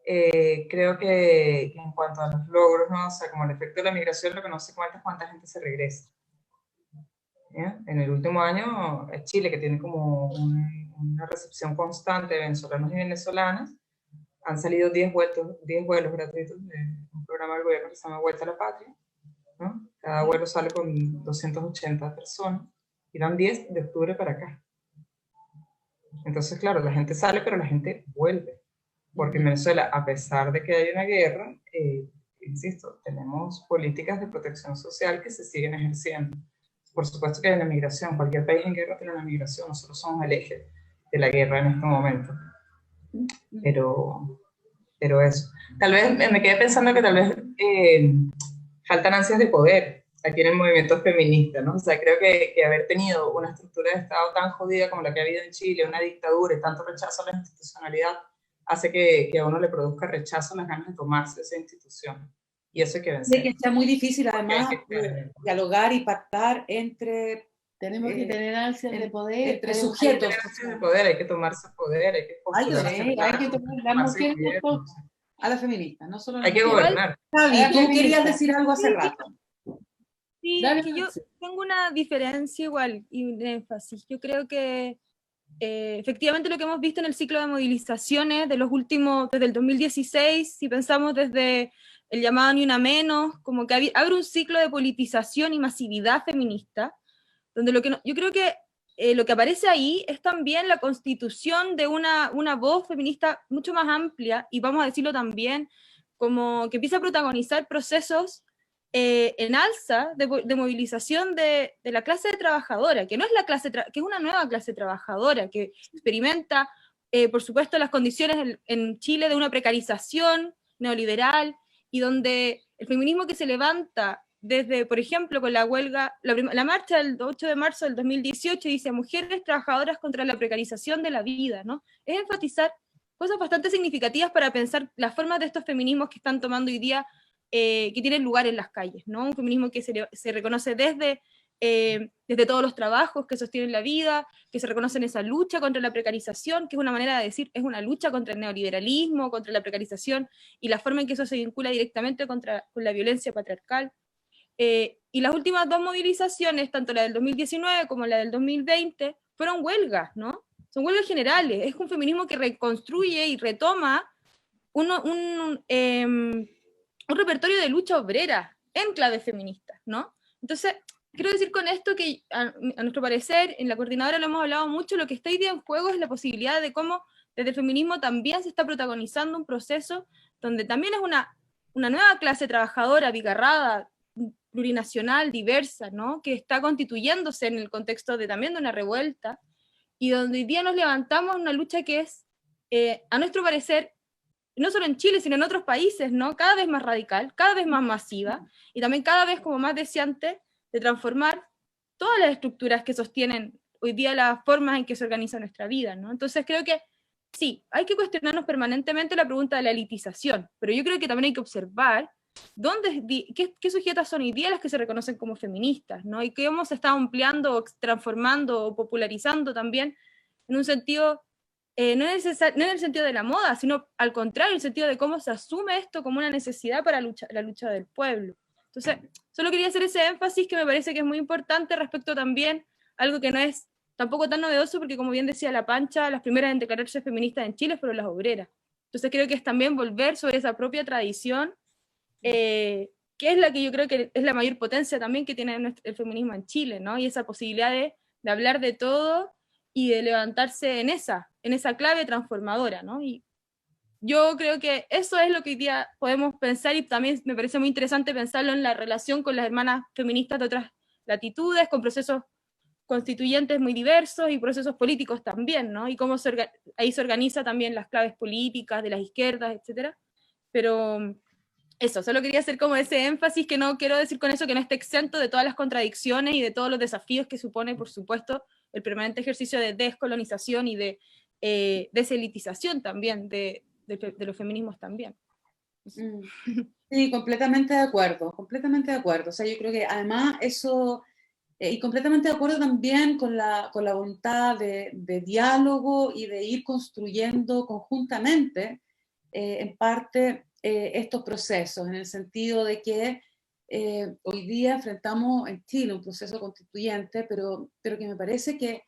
Creo que en cuanto a los logros, ¿no? O sea, como el efecto de la migración, lo que no se cuenta es cuánta gente se regresa. ¿Ya? En el último año, Chile, que tiene como una recepción constante de venezolanos y venezolanas, han salido 10 vuelos gratuitos de un programa del gobierno que se llama Vuelta a la Patria, ¿no? Cada vuelo sale con 280 personas y dan 10 de octubre para acá. Entonces, claro, la gente sale, pero la gente vuelve. Porque en Venezuela, a pesar de que hay una guerra, insisto, tenemos políticas de protección social que se siguen ejerciendo. Por supuesto que hay una migración, cualquier país en guerra tiene una migración, nosotros somos el eje de la guerra en este momento. Pero eso. Tal vez me quedé pensando que tal vez faltan ansias de poder aquí en el movimiento feminista, ¿no? O sea, creo que haber tenido una estructura de Estado tan jodida como la que ha habido en Chile, una dictadura y tanto rechazo a la institucionalidad, hace que a uno le produzca rechazo las ganas de tomarse esa institución. Y eso hay que vencer. Que sea muy difícil, además, dialogar y pactar entre... Tenemos que tener ansias de poder. Entre sujetos. Hay que tener ansias de poder, hay que tomarse poder, hay que postularse. Hay que tomar las mujeres a la feminista, no solo a la hay que gobernar. Javi, tú querías decir algo hace rato. Sí, que yo tengo una diferencia igual y un énfasis. Yo creo que efectivamente lo que hemos visto en el ciclo de movilizaciones de los últimos, desde el 2016, si pensamos desde el llamado Ni Una Menos, como que abre un ciclo de politización y masividad feminista, donde yo creo que lo que aparece ahí es también la constitución de una voz feminista mucho más amplia, y vamos a decirlo también, como que empieza a protagonizar procesos en alza de movilización de la clase trabajadora, que no es la clase, que es una nueva clase trabajadora, que experimenta, por supuesto, las condiciones en Chile de una precarización neoliberal, y donde el feminismo que se levanta desde, por ejemplo, con la huelga, la marcha del 8 de marzo del 2018 dice mujeres trabajadoras contra la precarización de la vida, ¿no? Es enfatizar cosas bastante significativas para pensar las formas de estos feminismos que están tomando hoy día, que tienen lugar en las calles, ¿no? Un feminismo que se reconoce desde todos los trabajos que sostienen la vida, que se reconoce en esa lucha contra la precarización, que es una manera de decir, es una lucha contra el neoliberalismo, contra la precarización, y la forma en que eso se vincula directamente con la violencia patriarcal. Y las últimas dos movilizaciones, tanto la del 2019 como la del 2020, fueron huelgas, ¿no? Son huelgas generales, es un feminismo que reconstruye y retoma un repertorio de lucha obrera en clave feminista, ¿no? Entonces, quiero decir con esto que a nuestro parecer, en la coordinadora lo hemos hablado mucho, lo que está hoy día en juego es la posibilidad de cómo desde el feminismo también se está protagonizando un proceso donde también es una nueva clase trabajadora, abigarrada, plurinacional, diversa, ¿no? Que está constituyéndose en el contexto también de una revuelta, y donde hoy día nos levantamos una lucha que es, a nuestro parecer, no solo en Chile, sino en otros países, ¿no? Cada vez más radical, cada vez más masiva, y también cada vez como más deseante de transformar todas las estructuras que sostienen hoy día las formas en que se organiza nuestra vida, ¿no? Entonces creo que sí, hay que cuestionarnos permanentemente la pregunta de la elitización, pero yo creo que también hay que observar qué sujetas son hoy día las que se reconocen como feministas, ¿no? Y cómo se está ampliando, o transformando, o popularizando también, en un sentido, no en el sentido de la moda, sino al contrario, en el sentido de cómo se asume esto como una necesidad para la lucha del pueblo. Entonces, solo quería hacer ese énfasis que me parece que es muy importante respecto también a algo que no es tampoco tan novedoso, porque como bien decía La Pancha, las primeras en declararse feministas en Chile fueron las obreras. Entonces creo que es también volver sobre esa propia tradición, que es la que yo creo que es la mayor potencia también que tiene el feminismo en Chile, ¿no? Y esa posibilidad de hablar de todo y de levantarse en esa clave transformadora, ¿no? Y yo creo que eso es lo que hoy día podemos pensar, y también me parece muy interesante pensarlo en la relación con las hermanas feministas de otras latitudes, con procesos constituyentes muy diversos y procesos políticos también, ¿no? Y cómo ahí se organiza también las claves políticas de las izquierdas, etcétera. Pero eso, solo quería hacer como ese énfasis, que no quiero decir con eso que no esté exento de todas las contradicciones y de todos los desafíos que supone, por supuesto, el permanente ejercicio de descolonización y de deselitización también de los feminismos también. Sí, completamente de acuerdo, completamente de acuerdo. O sea, yo creo que además eso, y completamente de acuerdo también con la voluntad de diálogo y de ir construyendo conjuntamente, en parte, estos procesos, en el sentido de que hoy día enfrentamos en Chile un proceso constituyente, pero que me parece que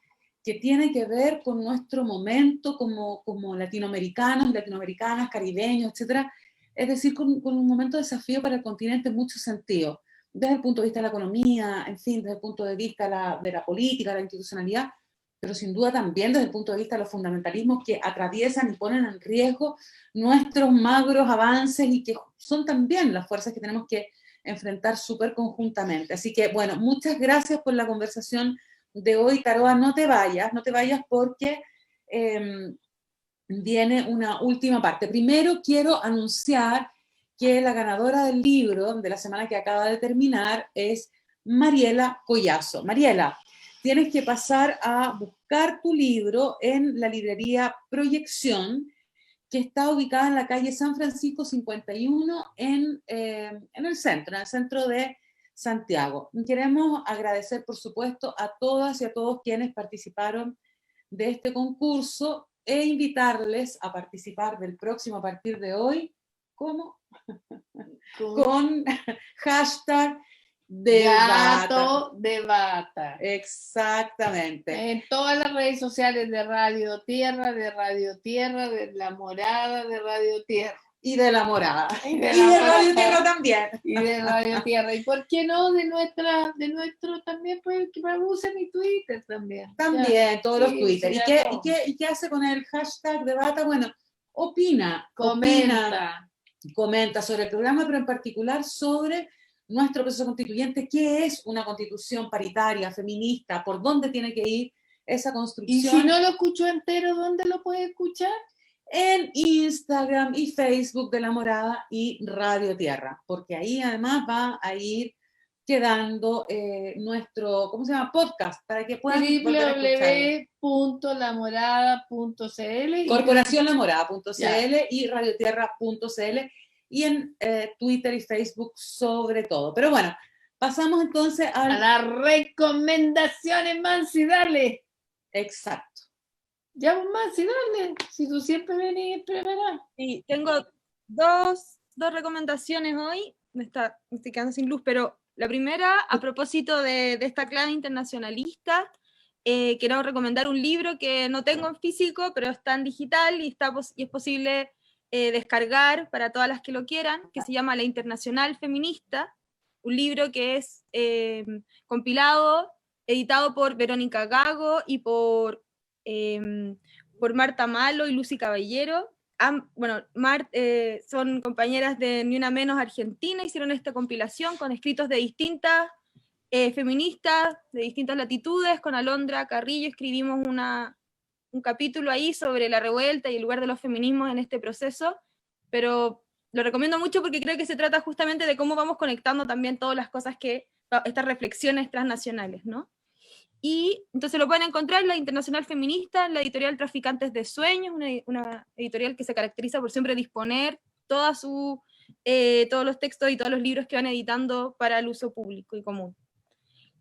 tiene que ver con nuestro momento como latinoamericanos, latinoamericanas, caribeños, etcétera. Es decir, con un momento de desafío para el continente en muchos sentidos, desde el punto de vista de la economía, en fin, desde el punto de vista de la política, de la institucionalidad, pero sin duda también desde el punto de vista de los fundamentalismos que atraviesan y ponen en riesgo nuestros magros avances, y que son también las fuerzas que tenemos que enfrentar súper conjuntamente. Así que, bueno, muchas gracias por la conversación de hoy, Taroa. No te vayas porque viene una última parte. Primero quiero anunciar que la ganadora del libro de la semana que acaba de terminar es Mariela Collazo. Mariela, tienes que pasar a buscar tu libro en la librería Proyección, que está ubicada en la calle San Francisco 51 en el centro de Santiago. Queremos agradecer, por supuesto, a todas y a todos quienes participaron de este concurso e invitarles a participar del próximo a partir de hoy, ¿cómo? Con hashtag Gato de Bata. Exactamente. En todas las redes sociales de Radio Tierra, de La Morada, de Radio Tierra. Y de La Morada. Y de Radio Tierra también. Y de Radio Tierra. Y por qué no, de nuestro también, pues que me use mi Twitter también. También, ya. todos los Twitter. ¿Y qué hace con el hashtag de Bata? Bueno, comenta sobre el programa, pero en particular sobre nuestro proceso constituyente, qué es una constitución paritaria, feminista, por dónde tiene que ir esa construcción. Y si no lo escuchó entero, ¿dónde lo puede escuchar? En Instagram y Facebook de La Morada y Radio Tierra, porque ahí además va a ir quedando nuestro, ¿cómo se llama? Podcast, para que puedan www.lamorada.cl corporacionlamorada.cl y radiotierra.cl y en Twitter y Facebook sobre todo. Pero bueno, pasamos entonces a las recomendaciones, Mansi, dale. Exacto. Ya, Mansi, dale, si tú siempre venís preparada. Sí, tengo dos recomendaciones hoy, me estoy quedando sin luz, pero la primera, a propósito de esta clave internacionalista, quiero recomendar un libro que no tengo en físico, pero está en digital y es posible descargar para todas las que lo quieran, que se llama La Internacional Feminista, un libro que es compilado, editado por Verónica Gago y por Marta Malo y Lucy Caballero. Son compañeras de Ni Una Menos Argentina, hicieron esta compilación con escritos de distintas feministas, de distintas latitudes. Con Alondra Carrillo escribimos un capítulo ahí sobre la revuelta y el lugar de los feminismos en este proceso, pero lo recomiendo mucho porque creo que se trata justamente de cómo vamos conectando también todas las cosas estas reflexiones transnacionales, ¿no? Y entonces lo pueden encontrar en La Internacional Feminista, en la editorial Traficantes de Sueños, una editorial que se caracteriza por siempre disponer todos los textos y todos los libros que van editando para el uso público y común.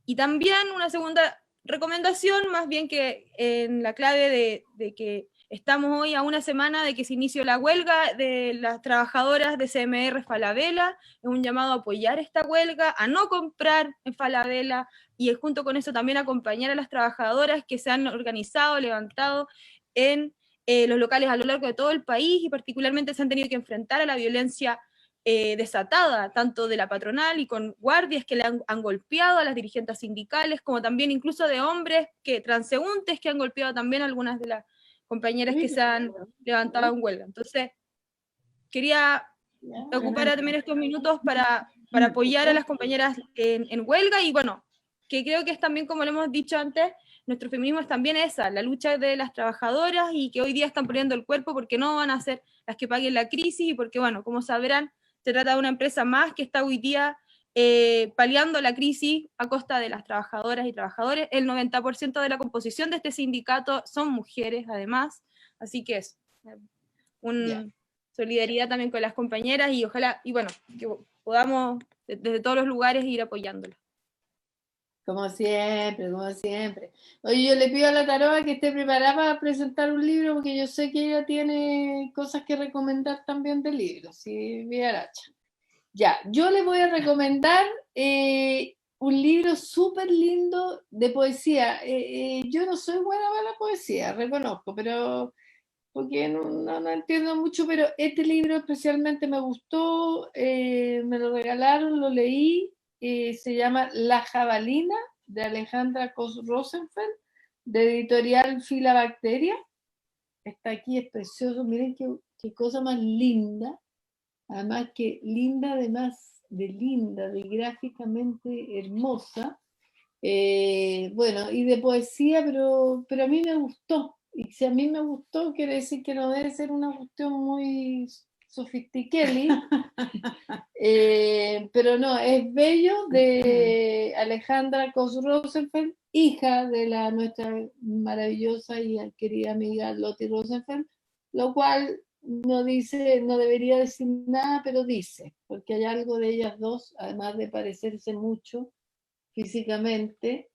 Y también una segunda recomendación, más bien que en la clave de que estamos hoy a una semana de que se inició la huelga de las trabajadoras de CMR Falabella, es un llamado a apoyar esta huelga, a no comprar en Falabella, y junto con eso también acompañar a las trabajadoras que se han organizado, levantado en los locales a lo largo de todo el país, y particularmente se han tenido que enfrentar a la violencia desatada, tanto de la patronal y con guardias que le han golpeado a las dirigentes sindicales, como también incluso de hombres transeúntes que han golpeado también a algunas de las compañeras que se han levantado en huelga. Entonces, quería ocupar también estos minutos para apoyar a las compañeras en huelga, y bueno, que creo que es también, como lo hemos dicho antes, nuestro feminismo es también la lucha de las trabajadoras, y que hoy día están poniendo el cuerpo porque no van a ser las que paguen la crisis, y porque, bueno, como sabrán, se trata de una empresa más que está hoy día paliando la crisis a costa de las trabajadoras y trabajadores. El 90% de la composición de este sindicato son mujeres, además, así que es solidaridad también con las compañeras, y ojalá, y bueno, que podamos desde todos los lugares ir apoyándolas. Como siempre, como siempre. Oye, yo le pido a la Taroa que esté preparada para presentar un libro, porque yo sé que ella tiene cosas que recomendar también de libros, ¿sí? Villaracha. Ya, yo le voy a recomendar un libro súper lindo de poesía. Yo no soy buena para la poesía, reconozco, pero porque no entiendo mucho, pero este libro especialmente me gustó, me lo regalaron, lo leí. Se llama La Jabalina, de Alejandra Rosenfeld, de editorial Filabacteria. Está aquí, es precioso, miren qué cosa más linda, además de gráficamente hermosa, bueno, y de poesía, pero a mí me gustó, y si a mí me gustó, quiere decir que no debe ser una cuestión muy sofistically, pero no, es bello, de Alejandra Koss-Rosenfeld, hija de nuestra maravillosa y querida amiga Lottie Rosenfeld, lo cual no debería decir nada, pero dice, porque hay algo de ellas dos, además de parecerse mucho físicamente.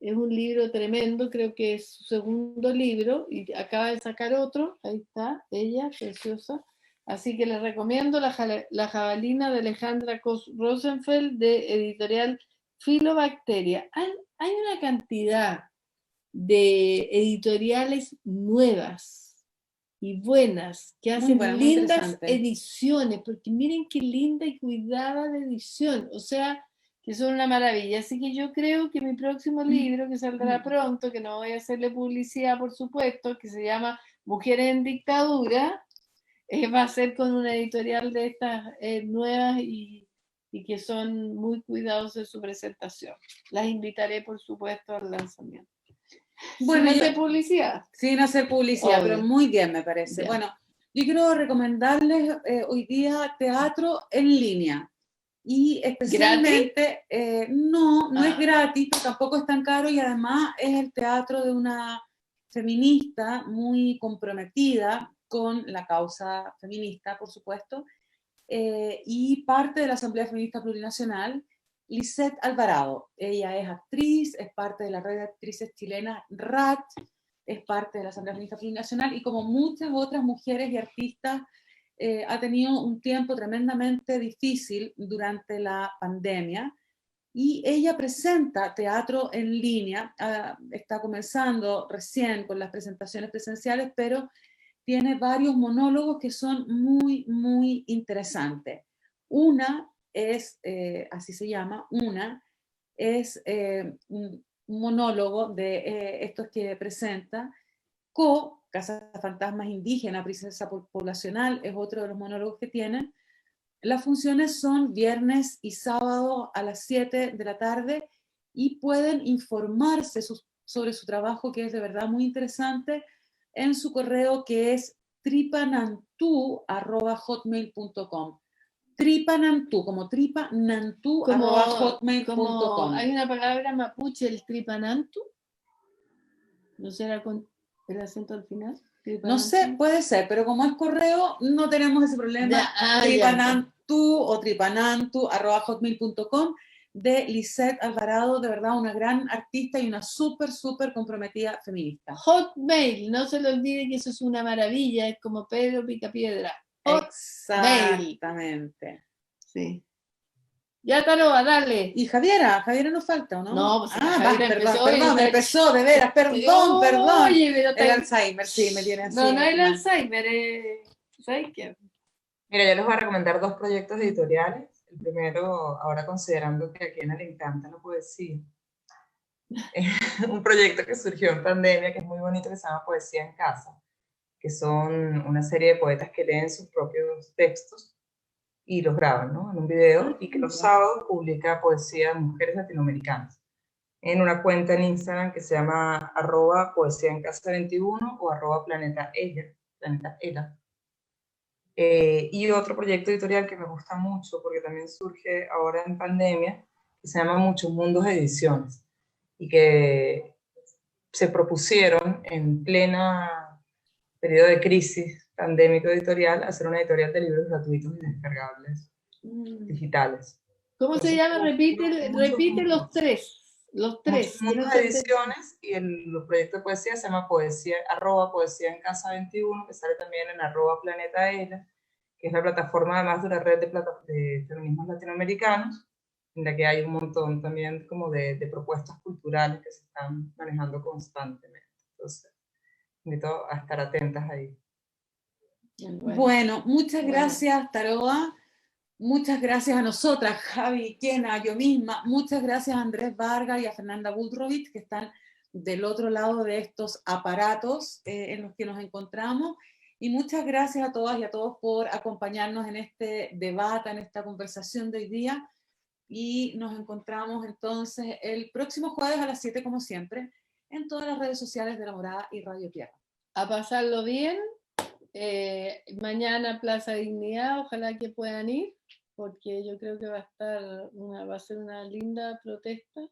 Es un libro tremendo, creo que es su segundo libro, y acaba de sacar otro, ahí está, ella, preciosa. Así que les recomiendo La jabalina de Alejandra Koss-Rosenfeld, de editorial Filobacteria. Hay una cantidad de editoriales nuevas y buenas que hacen lindas ediciones, porque miren qué linda y cuidada de edición, o sea, que son una maravilla. Así que yo creo que mi próximo libro, que saldrá pronto, que no voy a hacerle publicidad, por supuesto, que se llama Mujeres en Dictadura, va a ser con una editorial de estas nuevas y que son muy cuidadosos de su presentación. Las invitaré, por supuesto, al lanzamiento. Bueno, sin hacer publicidad. Sin hacer publicidad, obvio. pero muy bien me parece. Ya. Bueno, yo quiero recomendarles hoy día teatro en línea. Y especialmente, no es gratis, pero tampoco es tan caro, y además es el teatro de una feminista muy comprometida con la causa feminista, por supuesto, y parte de la Asamblea Feminista Plurinacional, Lisette Alvarado. Ella es actriz, es parte de la red de actrices chilenas RAT, es parte de la Asamblea Feminista Plurinacional, y como muchas otras mujeres y artistas, ha tenido un tiempo tremendamente difícil durante la pandemia, y ella presenta teatro en línea. Está comenzando recién con las presentaciones presenciales, pero tiene varios monólogos que son muy, muy interesantes. Una es, así se llama, es un monólogo de estos que presenta. Casa Fantasmas Indígena, Princesa Poblacional, es otro de los monólogos que tienen. Las funciones son viernes y sábado a las 7 de la tarde, y pueden informarse sobre su trabajo, que es de verdad muy interesante, en su correo, que es tripanantu@hotmail.com. Tripanantu, como tripanantu@hotmail.com. Hay una palabra mapuche, el tripanantu. ¿No será con el acento al final? No sé, puede ser, pero como es correo, no tenemos ese problema. Tripanantu o tripanantu@hotmail.com, de Lisette Alvarado, de verdad una gran artista y una súper comprometida feminista. Hotmail, no se le olvide que eso es una maravilla, es como Pedro Picapiedra. Exactamente. Sí. Ya, Taroa, dale. Y Javiera nos falta, ¿o no? No, pues perdón, empezó, de veras, perdón. Oye, pero el Alzheimer, sí, me tiene así. No el Alzheimer, ¿sabes qué? Mira, yo les voy a recomendar dos proyectos editoriales. El primero, ahora considerando que a Kiana le encanta la poesía, un proyecto que surgió en pandemia, que es muy bonito, que se llama Poesía en Casa, que son una serie de poetas que leen sus propios textos y los graban, ¿no?, en un video, y que los sábados publica poesía de mujeres latinoamericanas en una cuenta en Instagram que se llama @poesiaencasa21 o @planeta ella. Y otro proyecto editorial que me gusta mucho, porque también surge ahora en pandemia, que se llama Muchos Mundos Ediciones, y que se propusieron en plena periodo de crisis pandémico editorial hacer una editorial de libros gratuitos y descargables digitales. ¿Cómo se llama? Repite los tres. Muchos Mundos Ediciones, y el proyecto de poesía se llama @poesiaencasa21, que sale también en @planeta ella, que es la plataforma además de una red de feminismos latinoamericanos, en la que hay un montón también como de propuestas culturales que se están manejando constantemente. Entonces, invito a estar atentas ahí. Bueno, muchas gracias, Taroa. Muchas gracias a nosotras, Javi, Kiena, yo misma. Muchas gracias a Andrés Vargas y a Fernanda Budrovich, que están del otro lado de estos aparatos en los que nos encontramos. Y muchas gracias a todas y a todos por acompañarnos en este debate, en esta conversación de hoy día. Y nos encontramos entonces el próximo jueves a las 7, como siempre, en todas las redes sociales de La Morada y Radio Tierra. A pasarlo bien Mañana Plaza Dignidad, ojalá que puedan ir, porque yo creo que va a ser una linda protesta.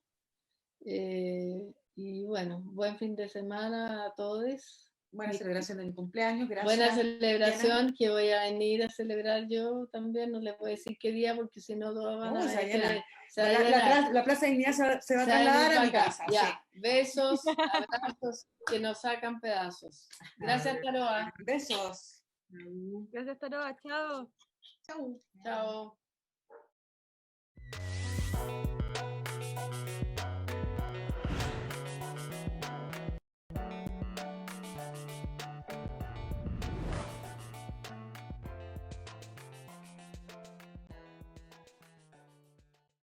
Y bueno, buen fin de semana a todos. Buena celebración de mi cumpleaños, gracias. Buena celebración, que voy a venir a celebrar yo también, no les voy a decir qué día, porque si no todos van a ver. La Plaza de Dignidad se va a trasladar a mi casa. Ya. Sí. Besos, abrazos, que nos sacan pedazos. Gracias, Taroa. Besos. Gracias, Taroa. Chao. Chau. Chao.